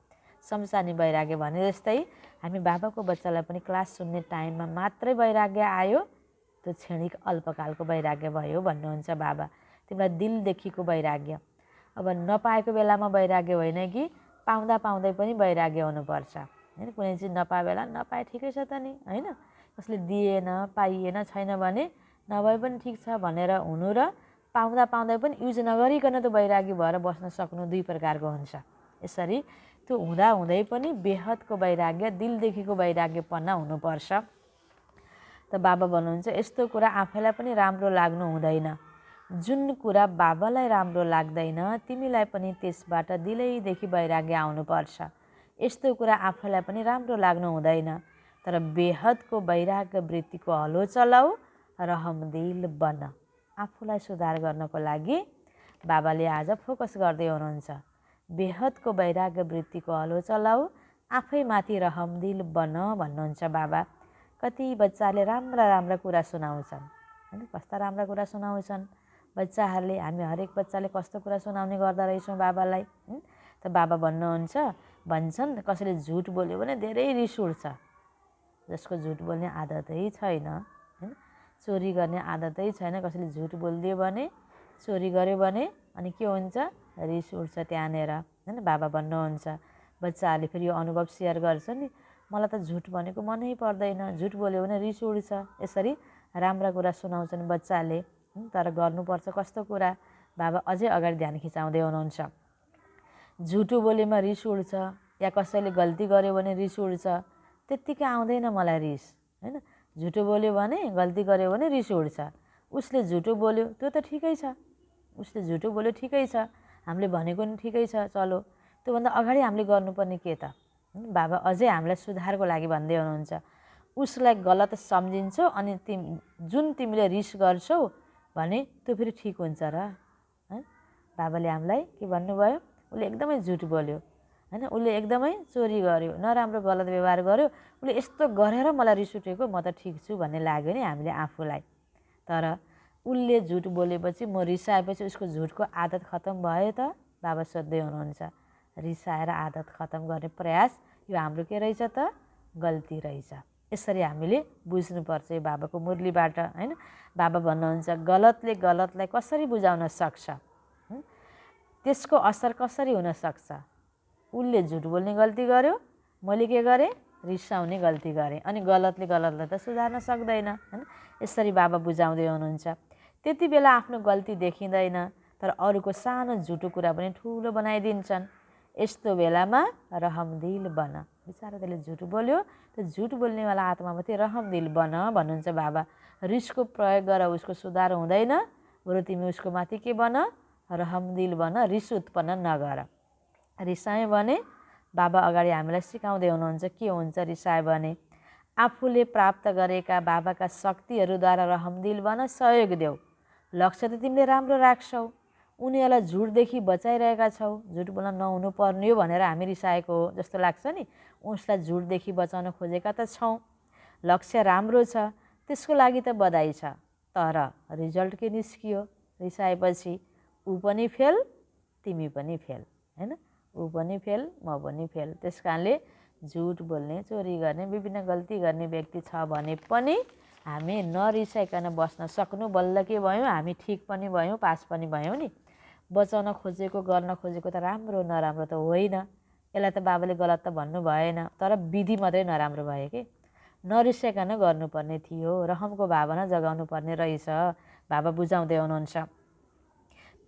शमशानी वैराग्य भने जस्तै हामी बाबाको बच्चालाई पनि क्लास सुन्ने टाइममा मात्रै वैराग्य आयो, त्यो क्षणिक अल्पकालको वैराग्य भयो भन्नुहुन्छ बाबा। तिमीलाई दिलदेखिको वैराग्य। अब नपाएको बेलामा वैराग्य होइन कि पाउँदा पाउँदै पनि वैराग्य हुनुपर्छ, होइन। कुनै चिज नपाए बेला नपाए ठिकै छ त नि, होइन, कसले दिएन, पाइएन, छैन भने नभए पनि ठिक छ भनेर हुनु र पाउँदा पाउँदै पनि युज नगरिकन त वैराग्य भएर बस्न सक्नु दुई प्रकारको हुन्छ। यसरी त्यो हुँदा हुँदै पनि बेहदको वैराग्य, दिलदेखिको वैराग्यपना हुनुपर्छ। त बाबा भन्नुहुन्छ यस्तो कुरा आफैलाई पनि राम्रो लाग्नु हुँदैन। जुन कुरा बाबालाई राम्रो लाग्दैन तिमीलाई पनि त्यसबाट दिलैदेखि वैराग्य आउनुपर्छ। यस्तो कुरा आफैलाई पनि राम्रो लाग्नु हुँदैन, तर बेहदको वैराग्य वृत्तिको हलो चलाऊ, रहमदिल बन। आफूलाई सुधार गर्नको लागि बाबाले आज फोकस गर्दै हुनुहुन्छ। बेहदको वैराग्य वृत्तिको हलो चलाऊ, आफैमाथि रहमदिल बन भन्नुहुन्छ बाबा। कति बच्चाले राम्रा राम्रा कुरा सुनाउँछन्, होइन, कस्ता राम्रा कुरा सुनाउँछन् बच्चाहरूले। हामी हरेक बच्चाले कस्तो कुरा सुनाउने गर्दो रहेछौँ बाबालाई। त बाबा भन्छन् कसैले झुट बोल्यो भने धेरै रिस उठ्छ। जसको झुट बोल्ने आदतै छैन, होइन, चोरी गर्ने आदतै छैन, कसैले झुट बोलिदियो भने, चोरी गर्यो भने अनि के हुन्छ, रिस उठ्छ त्यहाँनिर, होइन। बाबा भन्नुहुन्छ बच्चाहरूले फेरि यो अनुभव सेयर गर्छ नि, मलाई त झुट भनेको मनै पर्दैन, झुट बोल्यो भने रिस उठ्छ। यसरी राम्रा कुरा सुनाउँछन् बच्चाले, तर गर्नुपर्छ कस्तो कुरा बाबा अझै अगाडि ध्यान खिचाउँदै हुनुहुन्छ। झुटो बोलेमा रिस उठ्छ या कसैले गल्ती गर्यो भने रिस उठ्छ, त्यत्तिकै आउँदैन मलाई रिस, होइन। झुटो बोल्यो भने, गल्ती गर्यो भने रिस उठ्छ। उसले झुटो बोल्यो त्यो त ठिकै छ, उसले झुटो बोल्यो ठिकै छ, हामीले भनेको नि ठिकै छ, चलो त्योभन्दा अगाडि हामीले गर्नुपर्ने के त? बाबा अझै हामीलाई सुधारको लागि भन्दै हुनुहुन्छ, उसलाई गलत सम्झिन्छौ अनि जुन तिमीले रिस गर्छौ भने त्यो फेरि ठिक हुन्छ र? बाबाले हामीलाई के भन्नुभयो? उसले एकदमै झुट बोल्यो होइन, उसले एकदमै चोरी गर्यो, नराम्रो गलत व्यवहार गर्यो, उसले यस्तो गरेर मलाई रिस उठेको, म त ठिक छु भन्ने लाग्यो नि हामीले आफूलाई। तर उसले झुट बोलेपछि, म रिसाएपछि उसको झुटको आदत खत्तम भयो त? बाबा सोध्दै हुनुहुन्छ। रिसाएर आदत खत्तम गर्ने प्रयास यो हाम्रो के रहेछ त? गल्ती रहेछ। यसरी हामीले बुझ्नुपर्छ यो बाबाको मुरलीबाट होइन। बाबा भन्नुहुन्छ गलतले गलतलाई कसरी बुझाउन सक्छ, त्यसको असर कसरी हुनसक्छ? उसले झुट बोल्ने गल्ती गर्यो, मैले के गरेँ? रिसाउने गल्ती गरेँ, अनि गलतले गलतलाई त सुधार्न सक्दैन होइन। यसरी बाबा बुझाउँदै हुनुहुन्छ। त्यति बेला आफ्नो गल्ती देखिँदैन, तर अरूको सानो झुटो कुरा पनि ठुलो बनाइदिन्छन्। यस्तो बेलामा रहमदिल बन। बिचारा त्यसले झुट बोल्यो, त्यो झुट बोल्नेवाला आत्मामाथि रहमदिल बन भन्नुहुन्छ बाबा। रिसको प्रयोग गर उसको सुधार हुँदैन, बरु तिमी उसको माथि के बन? रहमदिल बन, रिस उत्पन्न नगर। रिसायो भने बाबा अगाडि हामीलाई सिकाउँदै हुनुहुन्छ के हुन्छ रिसायो भने? आफूले प्राप्त गरेका बाबाका शक्तिहरूद्वारा रहमदिल बन, सहयोग देऊ। लक्ष्य त तिमीले राम्रो राख्छौ, उनीहरूलाई झुटदेखि बचाइरहेका छौ। झुट बोल्न नहुनु पर्ने हो भनेर हामी रिसाएको हो जस्तो लाग्छ नि। उसलाई झुटदेखि बचाउन खोजेका त छौँ, लक्ष्य राम्रो छ, त्यसको लागि त बधाई छ। तर रिजल्ट के निस्कियो? रिसाएपछि ऊ पनि फेल, तिमी पनि फेल होइन। ऊ पनि फेल, म पनि फेल। त्यस कारणले झुट बोल्ने, चोरी गर्ने, विभिन्न गल्ती गर्ने व्यक्ति छ भने पनि हामी नरिसाइकन बस्न सक्नु, बल्ल के भयौँ? हामी ठिक पनि भयौँ, पास पनि भयौँ नि। बचाउन खोजेको, गर्न खोजेको त राम्रो नराम्रो त होइन, यसलाई त बाबाले गलत त भन्नु भएन, तर विधि मात्रै नराम्रो भयो कि। नरिसाइकन गर्नुपर्ने थियो, रहमको भावना जगाउनु पर्ने रहेछ। बाबा बुझाउँदै हुनुहुन्छ।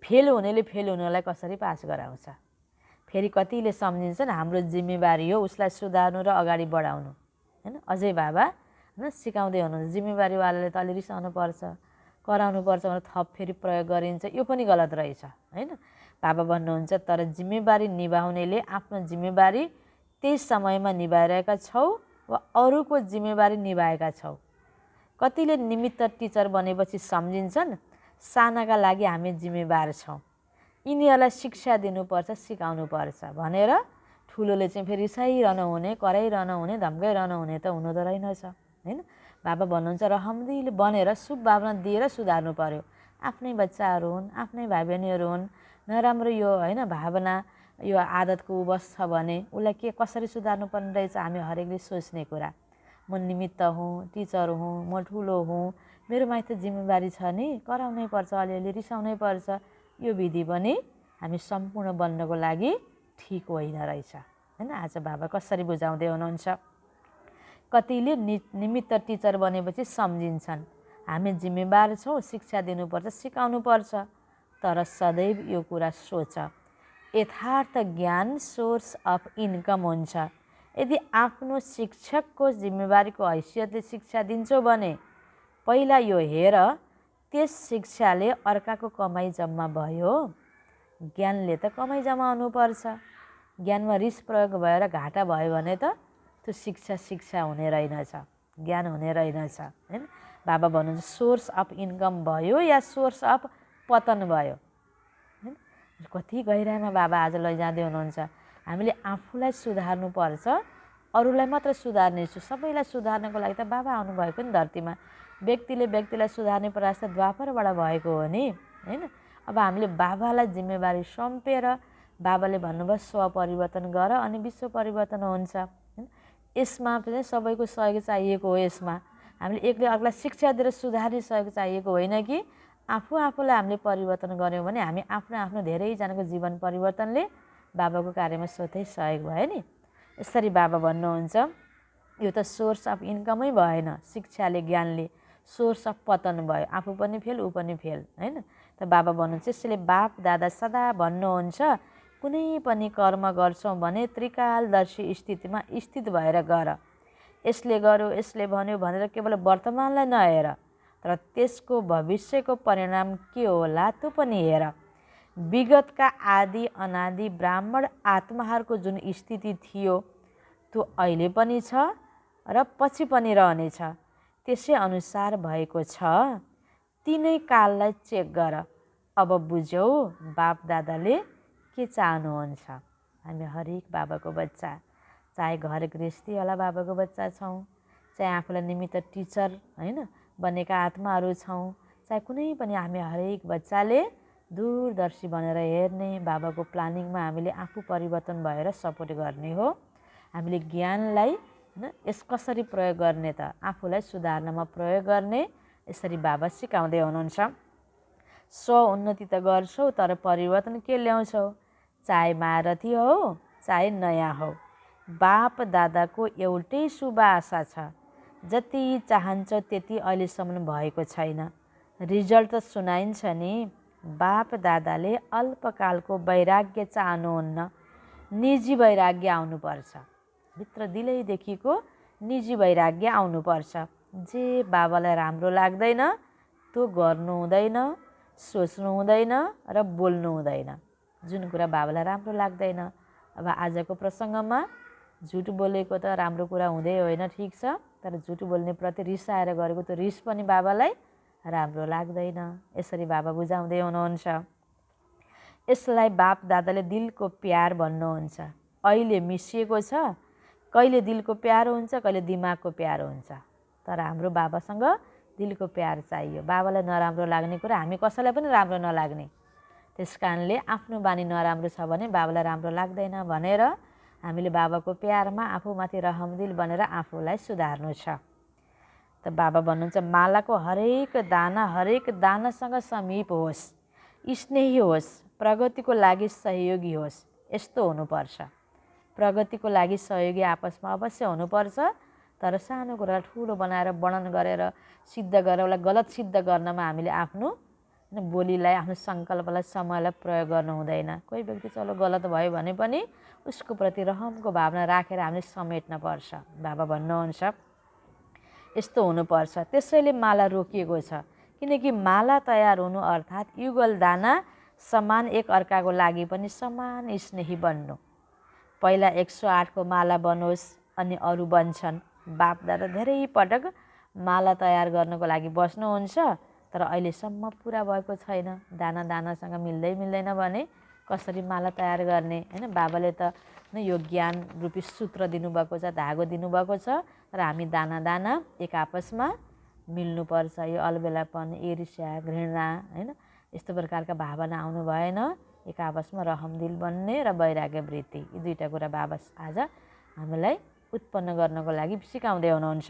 फेल हुनेले फेल हुनेलाई कसरी पास गराउँछ? फेरि कतिले सम्झिन्छन् हाम्रो जिम्मेवारी हो उसलाई सुधार्नु र अगाडि बढाउनु होइन। अझै बाबा होइन सिकाउँदै हुनुहुन्छ जिम्मेवारीवालाले त अलि रिसाउनु पर्छ, कराउनु पर्छ भनेर थप फेरि प्रयोग गरिन्छ, यो पनि गलत रहेछ होइन। बाबा भन्नुहुन्छ तर जिम्मेवारी निभाउनेले आफ्नो जिम्मेवारी त्यही समयमा निभाइरहेका छौ वा अरूको जिम्मेवारी निभाएका छौ? कतिले निमित्त टिचर बनेपछि सम्झिन्छन् सानाका लागि हामी जिम्मेवार छौँ, यिनीहरूलाई शिक्षा दिनुपर्छ, सिकाउनुपर्छ भनेर ठुलोले चाहिँ फेरि रिसाइरहनु हुने, कराइरहनु हुने, धम्काइरहनु हुने त हुनु त रहेनछ होइन। बाबा भन्नुहुन्छ रहमदिल बनेर शुभ भावना दिएर सुधार्नु पर्यो। आफ्नै बच्चाहरू हुन्, आफ्नै भाइ बहिनीहरू हुन्, नराम्रो यो होइन भावना, यो आदतको बस्छ भने उसलाई के कसरी सुधार्नु पर्ने रहेछ हामी हरेकले सोच्ने कुरा। म निमित्त हुँ, टिचर हुँ, म ठुलो हुँ, मेरो माथि जिम्मेवारी छ नि, कराउनै पर्छ, अलिअलि रिसाउनै पर्छ। यो विधि पनि हामी सम्पूर्ण बन्नको लागि ठिक होइन रहेछ होइन। आज बाबा कसरी बुझाउँदै हुनुहुन्छ? कतिले निमित्त टिचर बनेपछि सम्झिन्छन् हामी जिम्मेवार छौँ, शिक्षा दिनुपर्छ, सिकाउनुपर्छ। तर सदैव यो कुरा सोच, यथार्थ ज्ञान सोर्स अफ इन्कम हुन्छ। यदि आफ्नो शिक्षकको जिम्मेवारीको हैसियतले शिक्षा दिन्छौ भने पहिला यो हेर त्यस शिक्षाले अर्काको कमाइ जम्मा भयो? ज्ञानले त कमाइ जमाउनु पर्छ। ज्ञानमा रिस प्रयोग भएर घाटा भयो भने त त्यो शिक्षा हुने रहेनछ, ज्ञान हुने रहेनछ होइन। बाबा भन्नुहुन्छ सोर्स अफ इन्कम भयो या सोर्स अफ पतन भयो होइन। कति गहिराइमा बाबा आज लैजाँदै हुनुहुन्छ। हामीले आफूलाई सुधार्नु पर्छ, अरूलाई मात्र सुधार्ने छु, सबैलाई सुधार्नको लागि त बाबा आउनुभएको नि धरतीमा। व्यक्तिले व्यक्तिलाई सुधार्ने प्रयास त द्वापरबाट भएको हो नि होइन। अब हामीले बाबालाई जिम्मेवारी सुम्पेर बाबाले भन्नुभयो स्वपरिवर्तन गर अनि विश्व परिवर्तन हुन्छ होइन। यसमा पनि सबैको सहयोग चाहिएको हो। यसमा हामीले एकले अर्कालाई शिक्षा दिएर सुधार्ने सहयोग चाहिएको होइन कि आफूलाई हामीले परिवर्तन गऱ्यौँ भने हामी आफ्नो धेरैजनाको जीवन परिवर्तनले बाबाको कार्यमा स्वतै सहयोग भयो नि। यसरी बाबा भन्नुहुन्छ यो त सोर्स अफ इन्कमै भएन, शिक्षाले ज्ञानले सोर्स अफ पतन भयो, आफू पनि फेल ऊ पनि फेल होइन। त बाबा भन्नुहुन्छ यसले बाप दादा सदा भन्नुहुन्छ कुनै पनि कर्म गर्छौँ भने त्रिकालदर्शी स्थितिमा स्थित भएर गर। यसले गर्यो यसले भन्यो भनेर केवल वर्तमानलाई नहेर, तर त्यसको भविष्यको परिणाम के होला त्यो पनि हेर। विगतका आदि अनादि ब्राह्मण आत्माहरूको जुन स्थिति थियो त्यो अहिले पनि छ र पछि पनि रहनेछ, त्यसै अनुसार भएको छ। तिनै काललाई चेक गर। अब बुझ्यौ बाप दादाले के चाहनुहुन्छ। हामी हरेक बाबाको बच्चा, चाहे घर गृहस्थीवाला बाबाको बच्चा छौँ, चाहे आफूलाई निमित्त टिचर होइन बनेका आत्माहरू छौँ, चाहे कुनै पनि, हामी हरेक बच्चाले दूरदर्शी बनेर हेर्ने, बाबाको प्लानिङमा हामीले आफू परिवर्तन भएर सपोर्ट गर्ने हो। हामीले ज्ञानलाई होइन यस कसरी प्रयोग गर्ने त, आफूलाई सुधार्नमा प्रयोग गर्ने, यसरी बाबा सिकाउँदै हुनुहुन्छ। स्व-उन्नति त गर्छौ तर परिवर्तन के ल्याउँछौ, चाहे महारथी हो चाहे नयाँ हो। बाप दादाको एउटै शुभ आशा छ, जति चाहन्छौ त्यति अहिलेसम्म भएको छैन। रिजल्ट त सुनाइन्छ नि। बाप दादाले अल्पकालको वैराग्य चाहनुहुन्न, निजी वैराग्य आउनुपर्छ। भित्र दिलैदेखिको निजी वैराग्य आउनुपर्छ। जे बाबालाई राम्रो लाग्दैन त्यो गर्नु हुँदैन, सोच्नु हुँदैन र बोल्नु हुँदैन। जुन कुरा बाबालाई राम्रो लाग्दैन, अब आजको प्रसङ्गमा झुट बोलेको त राम्रो कुरा हुँदै होइन, ठिक छ, तर झुट बोल्ने प्रति रिसाएर गरेको त्यो रिस पनि बाबालाई राम्रो लाग्दैन। यसरी बाबा बुझाउँदै हुनुहुन्छ। यसलाई बाप दादाले दिलको प्यार भन्नुहुन्छ। अहिले मिसिएको छ, कहिले दिलको प्यारो हुन्छ, कहिले दिमागको प्यारो हुन्छ, तर हाम्रो बाबासँग दिलको प्यार चाहियो। बाबालाई नराम्रो लाग्ने कुरा हामी कसैलाई पनि राम्रो नलाग्ने, त्यस कारणले आफ्नो बानी नराम्रो छ भने बाबालाई राम्रो लाग्दैन भनेर हामीले बाबाको प्यारमा आफूमाथि रहमदिल बनेर आफूलाई सुधार्नु छ। त बाबा भन्नुहुन्छ मालाको हरेक दानासँग समीप होस्, स्नेही होस्, प्रगतिको लागि सहयोगी होस्। यस्तो हुनुपर्छ। प्रगतिको लागि सहयोगी आपसमा अवश्य हुनुपर्छ, तर सानो कुरा ठुलो बनाएर वर्णन गरेर सिद्ध गरेर उसलाई गलत सिद्ध गर्नमा हामीले आफ्नो बोलीलाई, आफ्नो सङ्कल्पलाई, समयलाई प्रयोग गर्नु हुँदैन। कोही व्यक्ति चलो गलत भयो भने पनि उसको प्रति रहमको भावना राखेर हामीले समेट्न पर्छ। बाबा भन्नुहुन्छ यस्तो हुनुपर्छ। त्यसैले माला रोकिएको छ, किनकि माला तयार हुनु अर्थात् युगल दाना समान एक अर्काको लागि पनि समान स्नेही बन्नु। पहिला 108 को माला बनोस् अनि अरू बन्छन्। बाप दादा धेरै पटक माला तयार गर्नको लागि बस्नुहुन्छ, तर अहिलेसम्म पुरा भएको छैन। दानासँग मिल्दैन भने कसरी माला तयार गर्ने होइन। बाबाले त यो ज्ञान रूपी सूत्र दिनुभएको छ, धागो दिनुभएको छ, तर हामी दाना एक आपसमा मिल्नुपर्छ। यो अलबेलापन, ईर्ष्या, घृणा होइन यस्तो प्रकारका भावना आउनु भएन। एक आपसमा रहमदिल बन्ने र वैराग्य वृत्ति, यी दुईवटा कुरा बाबा आज हामीलाई उत्पन्न गर्नको लागि सिकाउँदै हुनुहुन्छ।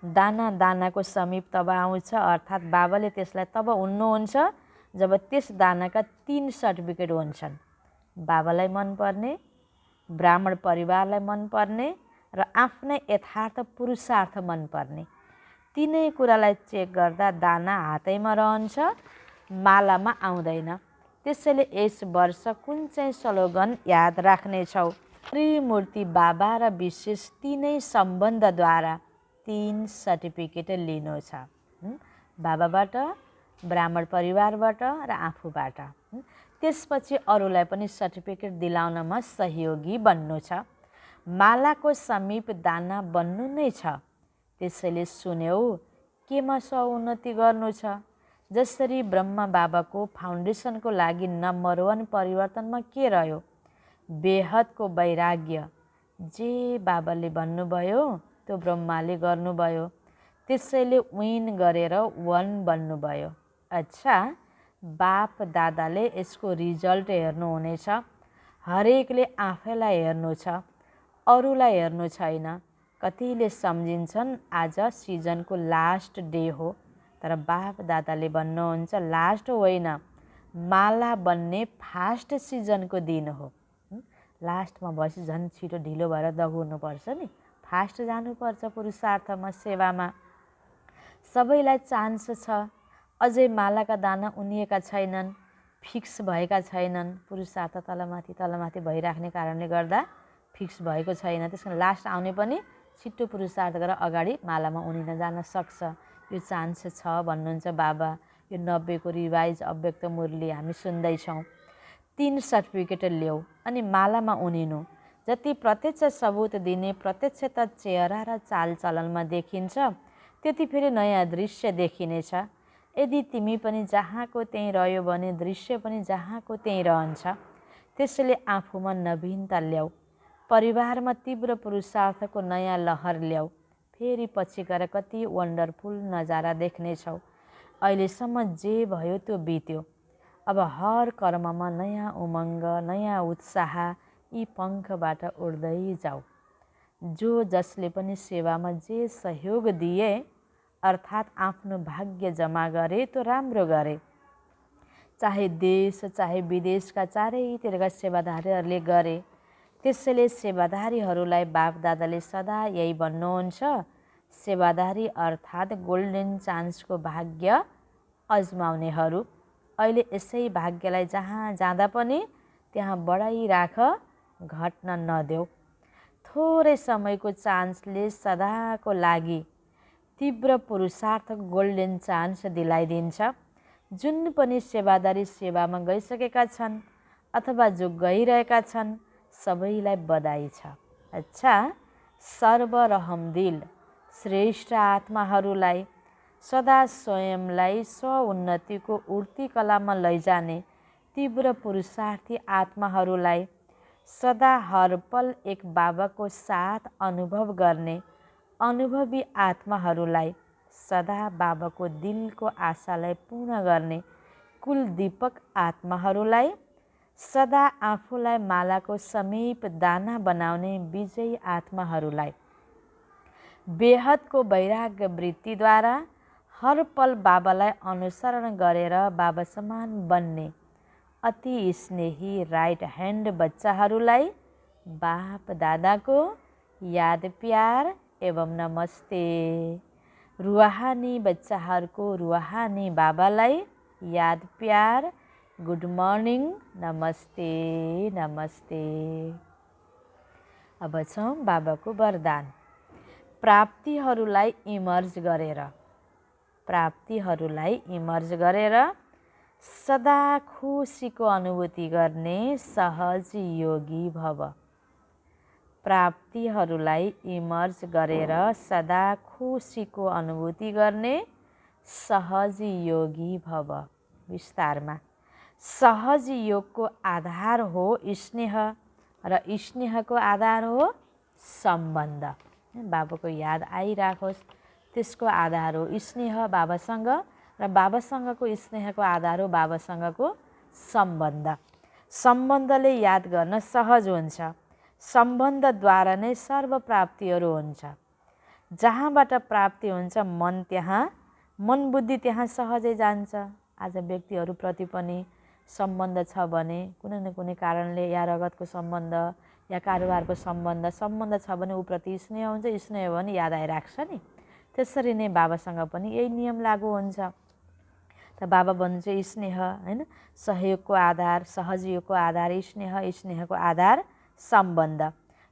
दानाको समीप तब आउँछ, अर्थात् बाबाले त्यसलाई तब उन्नुहुन्छ जब त्यस दानाका 3 सर्टिफिकेट हुन्छन्। बाबालाई मनपर्ने, ब्राह्मण परिवारलाई मनपर्ने र आफ्नै यथार्थ पुरुषार्थ मनपर्ने। तिनै कुरालाई चेक गर्दा दाना हातैमा रहन्छ, मालामा आउँदैन। त्यसैले यस वर्ष कुन चाहिँ स्लोगन याद राख्नेछौ? त्रिमूर्ति बाबा र विशेष तिनै सम्बन्धद्वारा 3 सर्टिफिकेट लिनु छ। बाबाबाट, ब्राह्मण परिवारबाट र आफूबाट। त्यसपछि अरूलाई पनि सर्टिफिकेट दिलाउनमा सहयोगी बन्नु छ। मालाको समीप दाना बन्नु नै छ। त्यसैले सुन्यौ केमा स्व-उन्नति गर्नु छ। जसरी ब्रह्मा बाबाको फाउन्डेसनको लागि नम्बर 1 परिवर्तनमा के रह्यो? बेहदको वैराग्य। जे बाबाले भन्नुभयो त्यो ब्रह्माले गर्नुभयो, त्यसैले विन गरेर 1 बन्नुभयो। अच्छा, बाप दादाले यसको रिजल्ट हेर्नुहुनेछ। हरेकले आफैलाई हेर्नु छ, अरूलाई हेर्नु छैन। कतिले सम्झिन्छन् आज सिजनको लास्ट डे हो, तर बाप दादाले भन्नुहुन्छ लास्ट होइन, माला बन्ने फास्ट सिजनको दिन हो। लास्टमा भएपछि झन् छिटो ढिलो भएर दगुर्नुपर्छ नि, फास्ट जानुपर्छ पुरुषार्थमा, सेवामा। सबैलाई चान्स छ। अझै मालाका दाना उनिएका छैनन्, फिक्स भएका छैनन्। पुरुषार्थ तलमाथि भइराख्ने कारणले गर्दा फिक्स भएको छैन। त्यस कारण लास्ट आउने पनि छिट्टो पुरुषार्थ गरेर अगाडि मालामा उनिन जान सक्छ। यो चान्स छ भन्नुहुन्छ बाबा। यो 90 को रिभाइज अव्यक्त मुरली हामी सुन्दैछौँ। 3 सर्टिफिकेट ल्याऊ अनि मालामा उनिनु। जति प्रत्यक्ष सबुत दिने प्रत्यक्षता चेहरा र चालचलनमा देखिन्छ त्यति फेरि नयाँ दृश्य देखिनेछ। यदि तिमी पनि जहाँको त्यहीँ रह्यो भने दृश्य पनि जहाँको त्यहीँ रहन्छ। त्यसैले आफूमा नवीनता ल्याऊ। परिवारमा तीव्र पुरुषार्थको नयाँ लहर ल्याऊ। फेरि पछि गएर कति वन्डरफुल नजारा देख्नेछौ। अहिलेसम्म जे भयो त्यो बित्यो। अब हर कर्ममा नयाँ उमङ्ग नयाँ उत्साह यी पङ्खबाट उड्दै जाऊ। जो जसले पनि सेवामा जे सहयोग दिए अर्थात् आफ्नो भाग्य जमा गरे त्यो राम्रो गरे। चाहे देश चाहे विदेशका चारैतिरका सेवादारीहरूले गरे। त्यसैले सेवादारीहरूलाई बापदादाले सदा यही भन्नुहुन्छ, सेवादारी अर्थात् गोल्डन चान्सको भाग्य अजमाउनेहरू। अहिले यसै भाग्यलाई जहाँ जाँदा पनि त्यहाँ बढाइराख, घट्न नदेऊ। थोरै समयको चान्सले सदाको लागि तीव्र पुरुषार्थ गोल्डन चान्स दिलाइदिन्छ। जुन पनि सेवादारी सेवामा गइसकेका छन् अथवा जो गइरहेका छन् सबैलाई बधाई छ। अच्छा, सर्व रहमदिल श्रेष्ठ आत्माहरूलाई सदा स्वयंलाई स्व-उन्नतिको उड्ती कलामा लैजाने तीव्र पुरुषार्थी आत्माहरूलाई सदा हर पल एक बाबाको साथ अनुभव गर्ने अनुभवी आत्माहरूलाई सदा बाबाको दिलको आशालाई पूर्ण गर्ने कुल दीपक आत्माहरूलाई सदा आफूलाई मालाको समीप दाना बनाउने विजयी आत्माहरूलाई बेहदको वैराग्य वृत्तिद्वारा हर पल बाबालाई अनुसरण गरेर बाबा समान बन्ने अति स्नेही राइट ह्यान्ड बच्चाहरूलाई बाप दादाको याद प्यार एवं नमस्ते। रुहानी बच्चाहरूको रुहानी बाबालाई याद प्यार गुड मर्निङ नमस्ते नमस्ते। अब छौँ बाबाको वरदान। प्राप्तिहरूलाई इमर्ज गरेर सदा खुसीको अनुभूति गर्ने सहज योगी भव। प्राप्तिहरूलाई इमर्ज गरेर सदा खुसीको अनुभूति गर्ने सहज योगी भव। विस्तारमा सहज योगको आधार हो स्नेह र स्नेहको आधार हो सम्बन्ध। बाबाको याद आइराखोस्, त्यसको आधार हो स्नेह बाबासँग र बाबासँगको स्नेहको आधार हो बाबासँगको सम्बन्ध। सम्बन्धले याद गर्न सहज हुन्छ। सम्बन्धद्वारा नै सर्व प्राप्तिहरू हुन्छ। जहाँबाट प्राप्ति हुन्छ मन त्यहाँ, मन बुद्धि त्यहाँ सहजै जान्छ। आज व्यक्तिहरूप्रति पनि सम्बन्ध छ भने कुनै न कुनै कारणले या रगतको सम्बन्ध या कारोबारको सम्बन्ध छ भने उप्रति स्नेह हुन्छ। स्नेह भने याद आइराख्छ नि। त्यसरी नै बाबासँग पनि यही नियम लागू हुन्छ। त बाबा भन्नुहुन्छ स्नेह हैन, सहयोगको आधार सहजयोगको आधार स्नेह, स्नेहको आधार सम्बन्ध।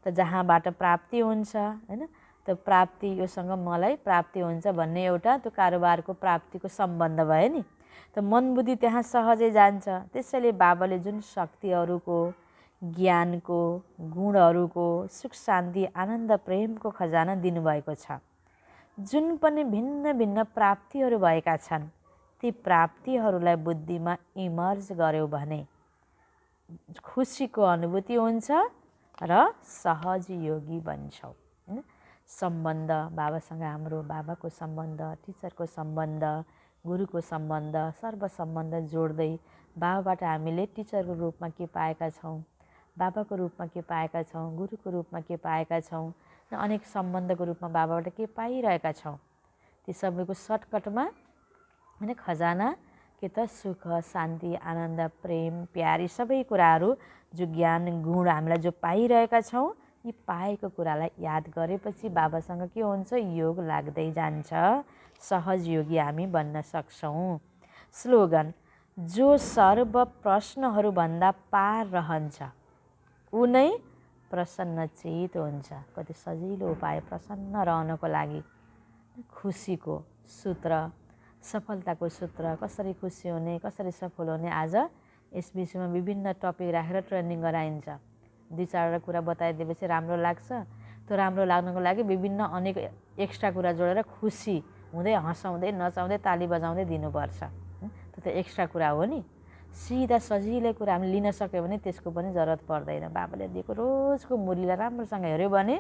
त जहाँबाट प्राप्ति हुन्छ हैन, त प्राप्ति योसँग मलाई प्राप्ति हुन्छ भन्ने एउटा त्यो कारोबारको प्राप्तिको सम्बन्ध भयो नि। त मन बुद्धि त्यहाँ सहजै जान्छ। त्यसैले बाबाले जुन शक्तिहरूको ज्ञानको गुणहरूको सुख शान्ति आनन्द प्रेमको खजाना दिनुभएको छ। जुन पनि भिन्न भिन्न प्राप्तिहरू भएका छन् ती प्राप्तिहरूलाई बुद्धिमा इमर्ज गर्यो भने खुसीको अनुभूति हुन्छ र सहज योगी बन्छौ। हैन, सम्बन्ध बाबासँग हाम्रो बाबाको सम्बन्ध, टिचरको सम्बन्ध, गुरुको सम्बन्ध, सर्व सम्बन्ध जोड्दै बाबाबाट हामीले टिचरको रूपमा के पाएका छौँ, बाबाको रूपमा के पाएका छौँ, गुरुको रूपमा के पाएका छौँ र अनेक सम्बन्धको रूपमा बाबाबाट के पाइरहेका छौँ, ती सबैको सर्टकटमा हैन खजाना के त सुख शान्ति आनन्द प्रेम प्यार यी सबै कुराहरू जो ज्ञान गुण हामीलाई जो पाइरहेका छौँ यी पाएको कुरालाई याद गरेपछि बाबासँग के हुन्छ, योग लाग्दै जान्छ। सहज योगी हामी बन्न सक्छौँ। स्लोगन, जो सर्व प्रश्नहरूभन्दा पार रहन्छ ऊ नै प्रसन्नचित हुन्छ। कति सजिलो उपाय प्रसन्न रहनको लागि। खुसीको सूत्र, सफलताको सूत्र, कसरी खुसी हुने, कसरी सफल हुने, आज यस विषयमा विभिन्न टपिक राखेर ट्रेनिङ गराइन्छ। 2-4वटा कुरा बताइदिएपछि राम्रो लाग्छ। त्यो राम्रो लाग्नको लागि विभिन्न अनेक एक्स्ट्रा कुरा जोडेर खुसी हुँदै हँसाउँदै नचाउँदै ताली बजाउँदै दिनुपर्छ। त्यो त एक्स्ट्रा कुरा हो नि। सिधा सजिलै कुरा हामीले लिन सक्यो भने त्यसको पनि जरुरत पर्दैन। बाबाले दिएको रोजको मुरलीलाई राम्रोसँग हेऱ्यो भने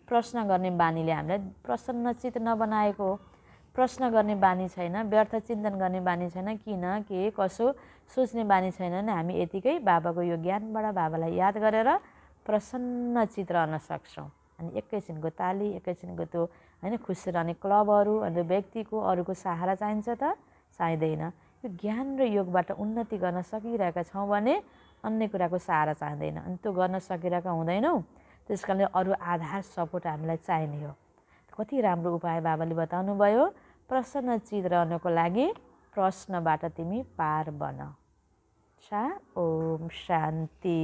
प्रश्न गर्ने बानीले हामीलाई प्रसन्नचित नबनाएको हो। प्रश्न गर्ने बानी छैन, व्यर्थ चिन्तन गर्ने बानी छैन, किन के कसो सोच्ने बानी छैन भने हामी यतिकै बाबाको यो ज्ञानबाट बाबालाई याद गरेर प्रसन्नचित रहन सक्छौँ। अनि एकैछिनको ताली, एकैछिनको त्यो होइन खुसी रहने क्लबहरू अनि व्यक्तिको अरूको सहारा चाहिन्छ त? चाहिँदैन। यो ज्ञान र योगबाट उन्नति गर्न सकिरहेका छौँ भने अन्य कुराको सहारा चाहिँदैन। अनि त्यो गर्न सकिरहेका हुँदैनौँ, त्यस कारणले अरू आधार सपोर्ट हामीलाई चाहिने हो। कति राम्रो उपाय बाबाले बताउनु भयो। प्रसन्नचित रहनको लागि प्रश्नबाट तिमी पार बन। ओम शान्ति।